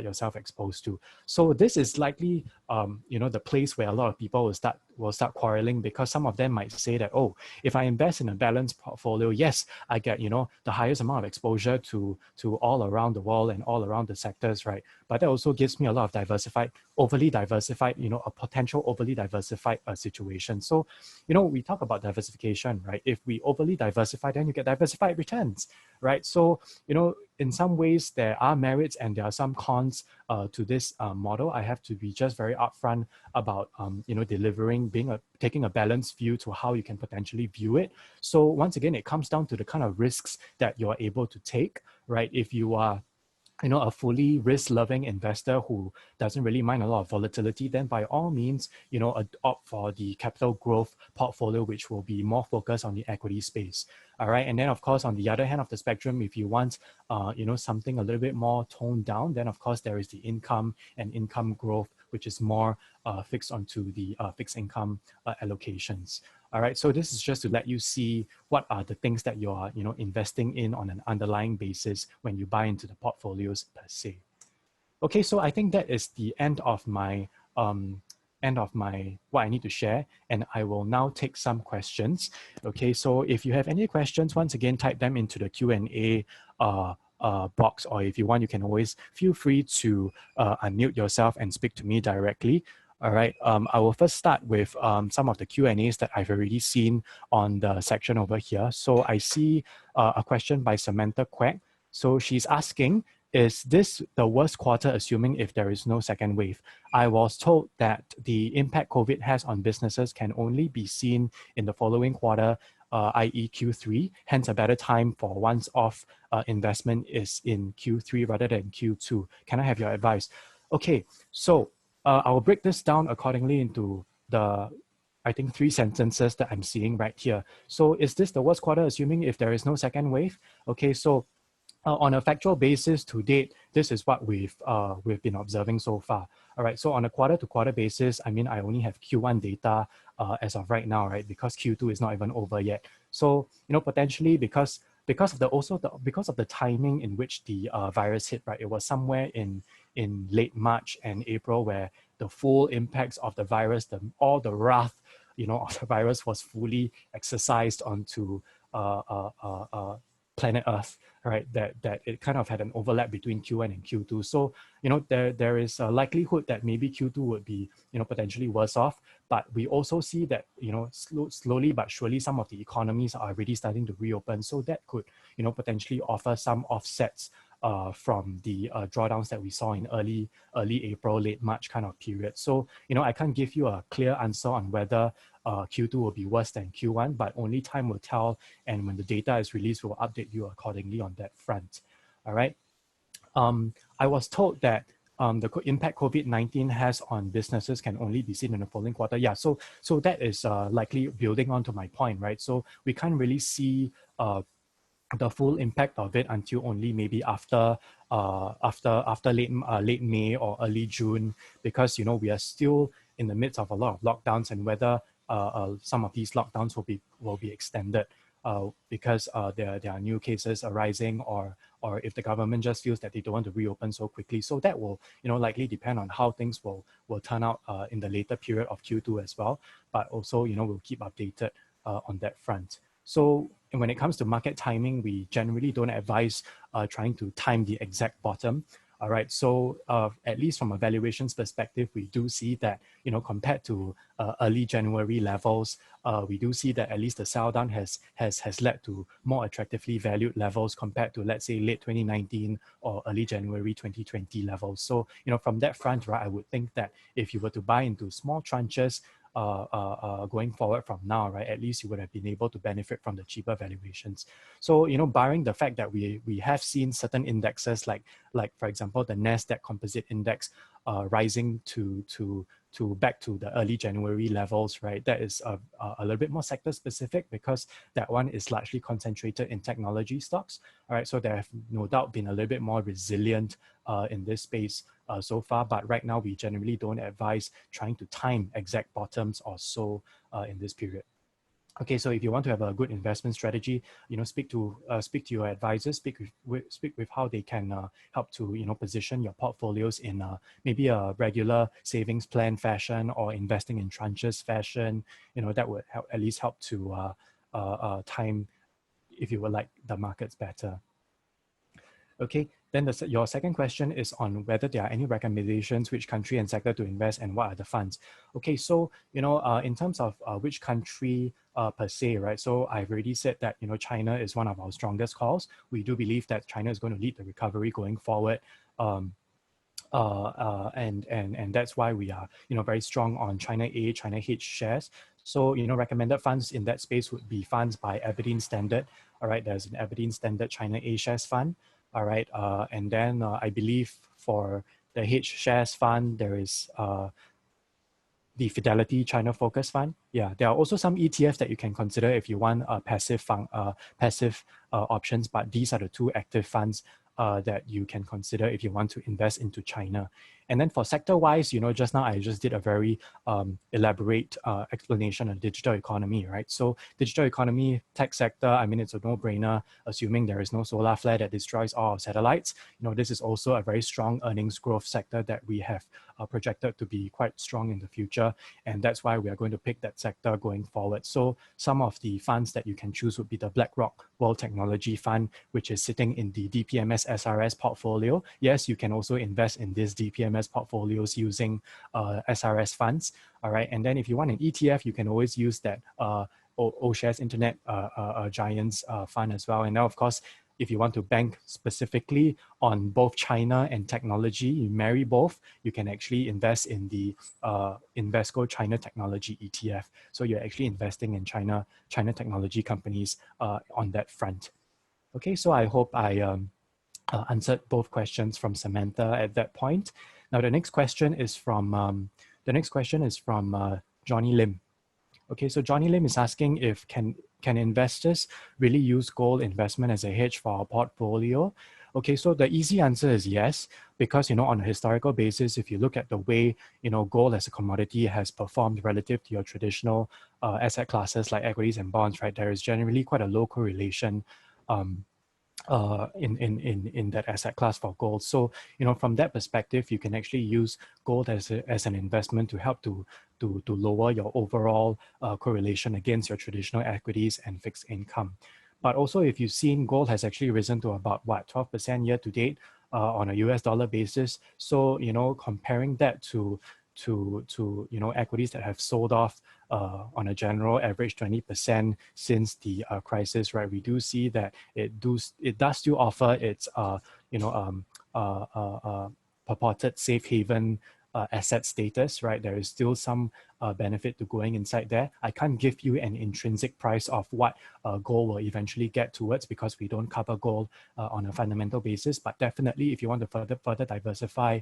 yourself exposed to. So this is likely, the place where a lot of people will start quarreling, because some of them might say that, oh, if I invest in a balanced portfolio, yes, I get, the highest amount of exposure to all around the world and all around the sectors, right? But that also gives me a lot of overly diversified, a potential overly diversified situation. So, we talk about diversification, right? If we overly diversify, then you get diversified returns, right? So, in some ways there are merits and there are some cons to this model. I have to be just very upfront about, taking a balanced view to how you can potentially view it. So once again, it comes down to the kind of risks that you're able to take, right? If you are a fully risk-loving investor who doesn't really mind a lot of volatility, then by all means, opt for the capital growth portfolio, which will be more focused on the equity space. All right. And then, of course, on the other hand of the spectrum, if you want, something a little bit more toned down, then, of course, there is the income and income growth, which is more fixed onto the fixed income allocations. All right, so this is just to let you see what are the things that you are, investing in on an underlying basis when you buy into the portfolios per se. Okay, so I think that is the end of my what I need to share, and I will now take some questions. Okay, so if you have any questions, once again, type them into the Q&A box, or if you want, you can always feel free to unmute yourself and speak to me directly. All right, I will first start with some of the Q&As that I've already seen on the section over here. So I see a question by Samantha Quack. So she's asking, is this the worst quarter, assuming if there is no second wave? I was told that the impact COVID has on businesses can only be seen in the following quarter, i.e. Q3, hence a better time for once-off investment is in Q3 rather than Q2. Can I have your advice? Okay, so I will break this down accordingly into the, I think, 3 sentences that I'm seeing right here. So is this the worst quarter, assuming if there is no second wave? Okay, so on a factual basis to date, this is what we've been observing so far. All right, so on a quarter-to-quarter basis, I mean, I only have Q1 data as of right now, right? Because Q2 is not even over yet. So, potentially because of the timing in which the virus hit, right? It was somewhere in late March and April where the full impacts of the virus, all the wrath, of the virus was fully exercised onto planet Earth, right? That it kind of had an overlap between Q1 and Q2. So, there is a likelihood that maybe Q2 would be, potentially worse off. But we also see that, slowly but surely some of the economies are already starting to reopen. So that could, potentially offer some offsets from the drawdowns that we saw in early April, late March kind of period. So, I can't give you a clear answer on whether Q2 will be worse than Q1, but only time will tell. And when the data is released, we'll update you accordingly on that front. All right. I was told that the impact COVID-19 has on businesses can only be seen in the following quarter. Yeah, so that is likely building on to my point, right? So we can't really see the full impact of it until only maybe after late May or early June, because we are still in the midst of a lot of lockdowns, and whether some of these lockdowns will be extended because there are new cases arising, or if the government just feels that they don't want to reopen so quickly. So that will likely depend on how things will turn out in the later period of Q2 as well. But also we'll keep updated on that front. So when it comes to market timing, we generally don't advise trying to time the exact bottom. All right, so at least from a valuations perspective, we do see that, compared to early January levels, we do see that at least the sell down has led to more attractively valued levels compared to, let's say, late 2019 or early January 2020 levels. So, from that front, right, I would think that if you were to buy into small tranches, going forward from now, right, at least you would have been able to benefit from the cheaper valuations. So, barring the fact that we have seen certain indexes like for example, the Nasdaq Composite Index rising to back to the early January levels, right? That is a little bit more sector specific, because that one is largely concentrated in technology stocks. All right, so there have no doubt been a little bit more resilient in this space so far, but right now we generally don't advise trying to time exact bottoms or so in this period. Okay, so if you want to have a good investment strategy, speak to your advisors, speak with how they can help to position your portfolios in maybe a regular savings plan fashion or investing in tranches fashion. That would help, at least help to time, if you would like, the markets better. Okay, then your second question is on whether there are any recommendations, which country and sector to invest and what are the funds. Okay, so, in terms of which country per se, right? So I've already said that, China is one of our strongest calls. We do believe that China is going to lead the recovery going forward. And that's why we are, very strong on China A, China H shares. So, recommended funds in that space would be funds by Aberdeen Standard. All right, there's an Aberdeen Standard China A shares fund. All right, and then I believe for the H shares fund, there is the Fidelity China Focus Fund. Yeah, there are also some ETFs that you can consider if you want passive options, but these are the two active funds that you can consider if you want to invest into China. And then for sector-wise, just now I just did a very elaborate explanation on digital economy, right? So digital economy, tech sector, I mean, it's a no-brainer, assuming there is no solar flare that destroys all our satellites. This is also a very strong earnings growth sector that we have projected to be quite strong in the future. And that's why we are going to pick that sector going forward. So some of the funds that you can choose would be the BlackRock World Technology Fund, which is sitting in the DPMS SRS portfolio. Yes, you can also invest in this DPMS portfolios using SRS funds. All right, and then if you want an ETF, you can always use that O-Shares Internet Giants fund as well. And now, of course, if you want to bank specifically on both China and technology, you marry both, you can actually invest in the Invesco China Technology ETF. So you're actually investing in China technology companies on that front. Okay, so I hope I answered both questions from Samantha at that point. Now the next question is from Johnny Lim. Okay, so Johnny Lim is asking if can investors really use gold investment as a hedge for our portfolio? Okay, so the easy answer is yes, because on a historical basis, if you look at the way gold as a commodity has performed relative to your traditional asset classes like equities and bonds, right? There is generally quite a low correlation in that asset class for gold. So from that perspective, you can actually use gold as an investment to help to lower your overall correlation against your traditional equities and fixed income. But also, if you've seen, gold has actually risen to about 12% year to date on a US dollar basis. So comparing that to equities that have sold off on a general average 20% since the crisis, right? We do see that it does still offer its purported safe haven asset status, right? There is still some benefit to going inside there. I can't give you an intrinsic price of what gold will eventually get towards, because we don't cover gold on a fundamental basis. But definitely, if you want to further diversify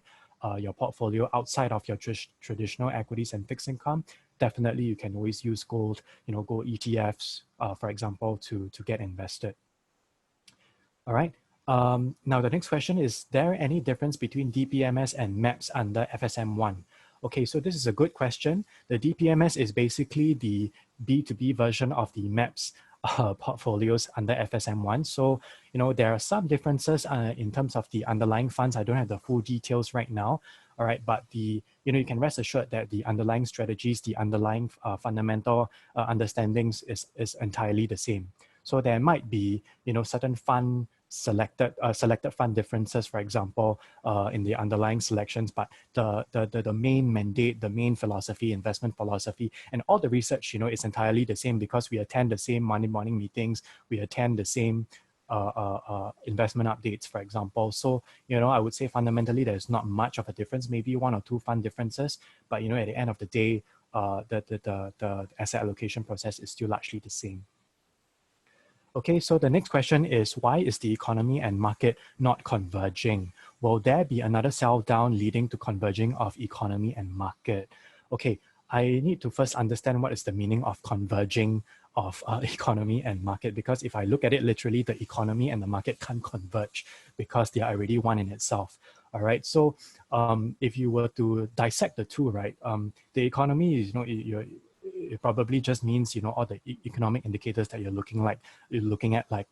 your portfolio outside of your traditional equities and fixed income, definitely you can always use gold, gold ETFs, for example, to get invested. All right. Now the next question is there any difference between DPMS and MAPS under FSM1? Okay, so this is a good question. The DPMS is basically the B2B version of the MAPS portfolios under FSM1. So, there are some differences in terms of the underlying funds. I don't have the full details right now. All right, but you can rest assured that the underlying strategies, the underlying fundamental understandings is entirely the same. So there might be, certain selected fund differences, for example, in the underlying selections, but the main mandate, the main philosophy, investment philosophy, and all the research, is entirely the same, because we attend the same Monday morning meetings, we attend the same investment updates, for example. So, I would say fundamentally there's not much of a difference, maybe one or two fund differences, but at the end of the day, the asset allocation process is still largely the same. Okay, so the next question is, why is the economy and market not converging? Will there be another sell down leading to converging of economy and market? Okay, I need to first understand what is the meaning of converging of economy and market, because if I look at it literally, the economy and the market can't converge because they are already one in itself. All right, so if you were to dissect the two, right, the economy is, it probably just means, all the economic indicators that you're looking at, like,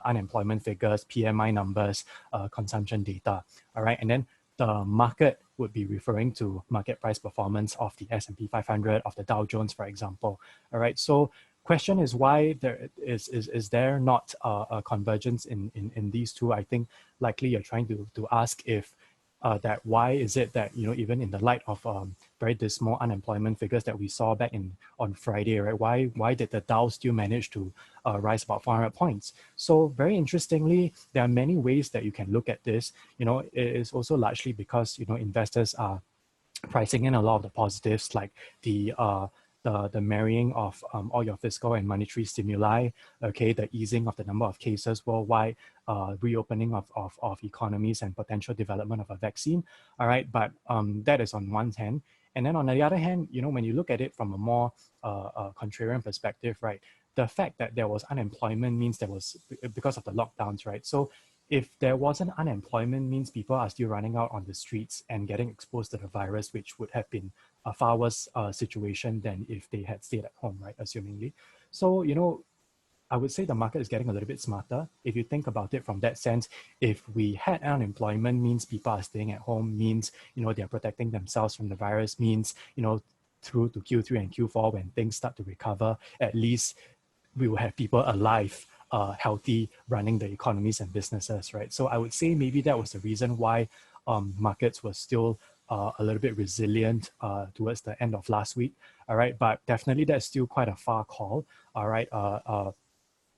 unemployment figures, PMI numbers, consumption data, all right? And then the market would be referring to market price performance of the S&P 500, of the Dow Jones, for example, all right? So question is, why there is there not a convergence in these two? I think likely you're trying to ask if that why is it that, even in the light of very dismal unemployment figures that we saw back on Friday, right? Why did the Dow still manage to rise about 400 points? So very interestingly, there are many ways that you can look at this. It is also largely because, investors are pricing in a lot of the positives, like the marrying of all your fiscal and monetary stimuli, okay, the easing of the number of cases worldwide, reopening of economies and potential development of a vaccine, all right? But that is on one hand. And then on the other hand, when you look at it from a more contrarian perspective, right, the fact that there was unemployment means there was, because of the lockdowns, right? So if there wasn't unemployment, means people are still running out on the streets and getting exposed to the virus, which would have been a far worse situation than if they had stayed at home, right, assumingly. So, I would say the market is getting a little bit smarter. If you think about it from that sense, if we had unemployment, means people are staying at home, means, they're protecting themselves from the virus, means, through to Q3 and Q4, when things start to recover, at least we will have people alive, healthy, running the economies and businesses, right? So I would say maybe that was the reason why markets were still a little bit resilient towards the end of last week, all right? But definitely that's still quite a far call, all right?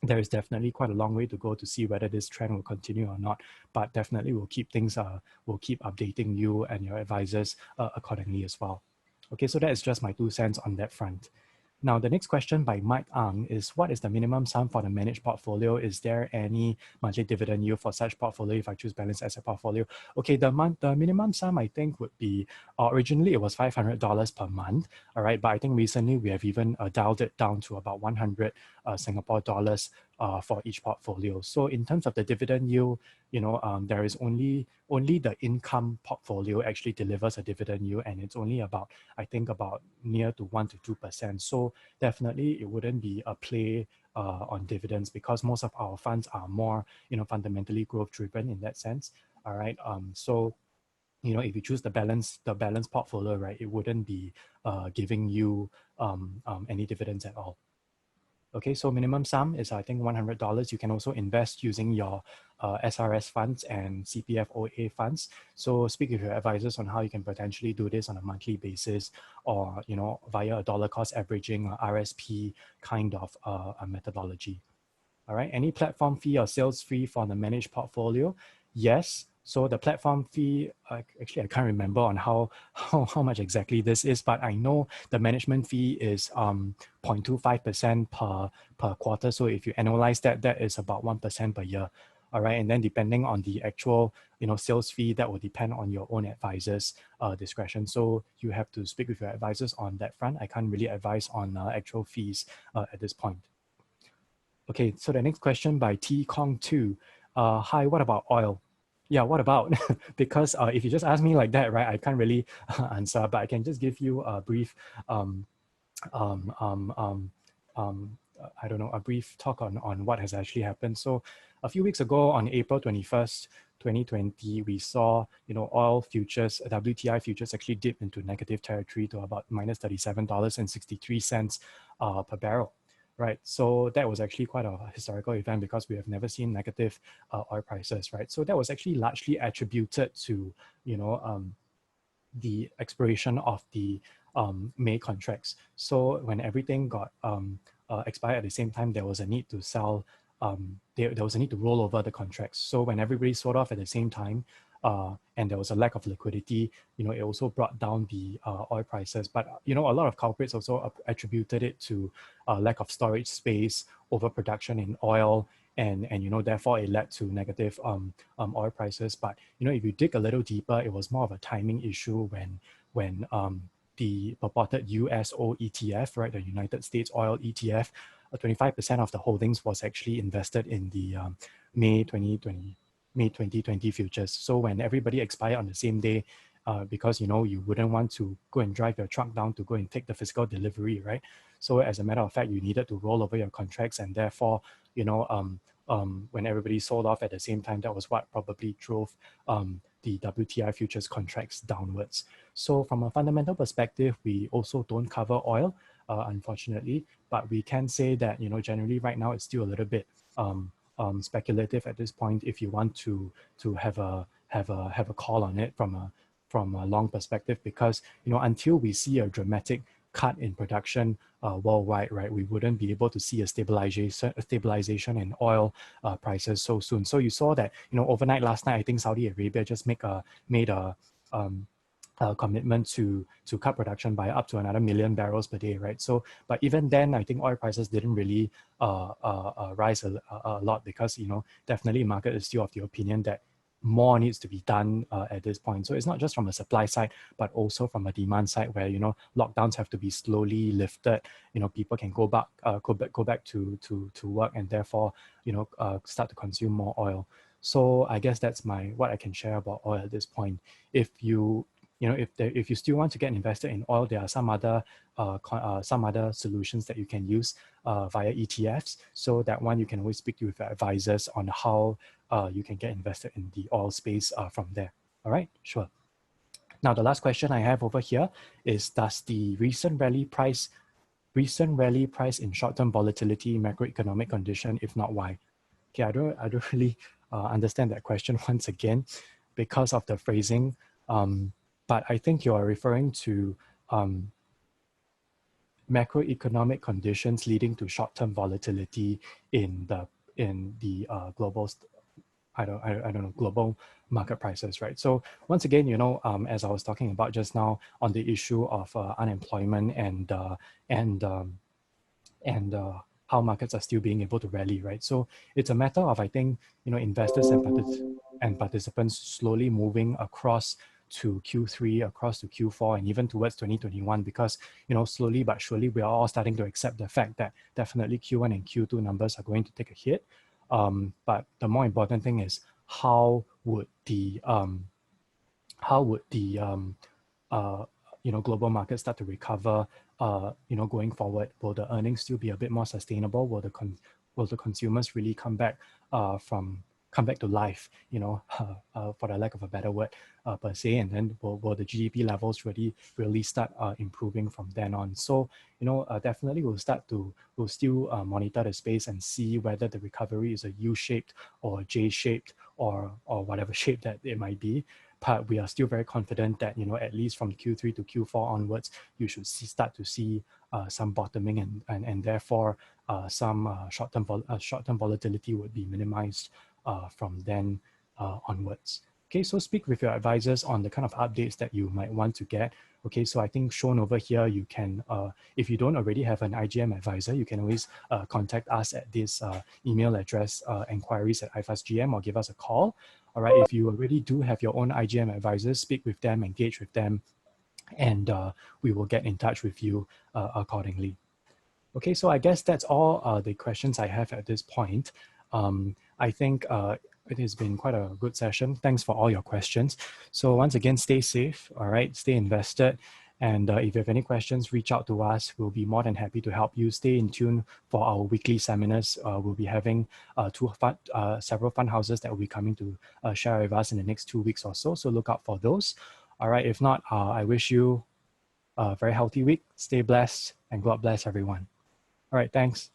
There is definitely quite a long way to go to see whether this trend will continue or not, but definitely we'll keep updating you and your advisors accordingly as well. Okay, so that is just my 2 cents on that front. Now, the next question by Mike Ang is, what is the minimum sum for the managed portfolio? Is there any monthly dividend yield for such portfolio if I choose balanced asset portfolio? Okay, the minimum sum, I think, would be, originally it was $500 per month, all right? But I think recently we have even dialed it down to about 100 Singapore dollars for each portfolio. So in terms of the dividend yield, there is only the income portfolio actually delivers a dividend yield, and it's only about, I think, about near to 1 to 2%. So definitely it wouldn't be a play on dividends, because most of our funds are more, fundamentally growth driven in that sense. All right. So, if you choose the balance portfolio, right, it wouldn't be giving you any dividends at all. Okay, so minimum sum is, I think, $100. You can also invest using your SRS funds and CPF OA funds. So speak with your advisors on how you can potentially do this on a monthly basis, or, via a dollar cost averaging or RSP kind of a methodology. All right, any platform fee or sales fee for the managed portfolio? Yes. So the platform fee, actually I can't remember on how much exactly this is, but I know the management fee is 0.25% per quarter. So if you annualize that, that is about 1% per year. All right, and then depending on the actual, sales fee, that will depend on your own advisor's discretion. So you have to speak with your advisors on that front. I can't really advise on actual fees at this point. Okay, so the next question by T Kong 2. Hi, what about oil? Yeah, what about? Because if you just ask me like that, right, I can't really answer, but I can just give you a brief, I don't know, a brief talk on what has actually happened. So a few weeks ago, on April 21st, 2020, we saw, oil futures, WTI futures actually dip into negative territory to about minus $37.63 per barrel. Right, so that was actually quite a historical event, because we have never seen negative oil prices, right? So that was actually largely attributed to, the expiration of the May contracts. So when everything got expired at the same time, there was a need to sell, there was a need to roll over the contracts. So when everybody sold off at the same time, and there was a lack of liquidity, it also brought down the oil prices. But, a lot of culprits also attributed it to lack of storage space, overproduction in oil, and therefore it led to negative oil prices. But, if you dig a little deeper, it was more of a timing issue when the purported USO ETF, right, the United States Oil ETF, 25% of the holdings was actually invested in the May 2020 futures. So when everybody expired on the same day, because, you know, you wouldn't want to go and drive your truck down to go and take the physical delivery, right? So as a matter of fact, you needed to roll over your contracts, and therefore, you know, when everybody sold off at the same time, that was what probably drove the WTI futures contracts downwards. So from a fundamental perspective, we also don't cover oil, unfortunately, but we can say that, you know, generally right now it's still a little bit speculative at this point if you want to have a call on it from a long perspective, because, you know, until we see a dramatic cut in production worldwide, right, we wouldn't be able to see a stabilization in oil prices so soon. So you saw that, you know, overnight last night, I think Saudi Arabia just made a commitment to cut production by up to another 1 million barrels per day, right? So, but even then, I think oil prices didn't really rise a lot, because, you know, definitely market is still of the opinion that more needs to be done at this point. So it's not just from a supply side, but also from a demand side, where, you know, lockdowns have to be slowly lifted. You know, people can go back to work, and therefore, you know, start to consume more oil. So I guess that's what I can share about oil at this point. If you know, if you still want to get invested in oil, there are some other solutions that you can use via ETFs. So that one, you can always speak with your advisors on how you can get invested in the oil space from there. All right, sure. Now, the last question I have over here is, does the recent rally price in short-term volatility macroeconomic condition? If not, why? Okay, I don't really understand that question once again because of the phrasing. But I think you are referring to macroeconomic conditions leading to short-term volatility in the global, I don't know, global market prices, right? So once again, you know, as I was talking about just now on the issue of unemployment and how markets are still being able to rally, right? So it's a matter of, I think, you know, investors and participants slowly moving across to Q3, across to Q4, and even towards 2021, because, you know, slowly but surely we are all starting to accept the fact that definitely Q1 and Q2 numbers are going to take a hit. But the more important thing is, how would the you know, global markets start to recover, you know, going forward? Will the earnings still be a bit more sustainable? Will the consumers really come back to life, you know, for the lack of a better word, per se, and then will the GDP levels really start improving from then on? So, you know, definitely we'll still monitor the space and see whether the recovery is a U-shaped or a J-shaped or whatever shape that it might be. But we are still very confident that, you know, at least from Q3 to Q4 onwards, you should start to see some bottoming, and therefore some short-term volatility would be minimized from then onwards. Okay, so speak with your advisors on the kind of updates that you might want to get. Okay, so I think shown over here, you can, if you don't already have an IGM advisor, you can always contact us at this email address, enquiries@iFASTGM, or give us a call. All right, if you already do have your own IGM advisors, speak with them, engage with them, and we will get in touch with you accordingly. Okay, so I guess that's all the questions I have at this point. I think it has been quite a good session. Thanks for all your questions. So once again, stay safe, all right, stay invested. And if you have any questions, reach out to us. We'll be more than happy to help you. Stay in tune for our weekly seminars. We'll be having several fund houses that will be coming to share with us in the next 2 weeks or so. So look out for those. All right, if not, I wish you a very healthy week. Stay blessed, and God bless everyone. All right, thanks.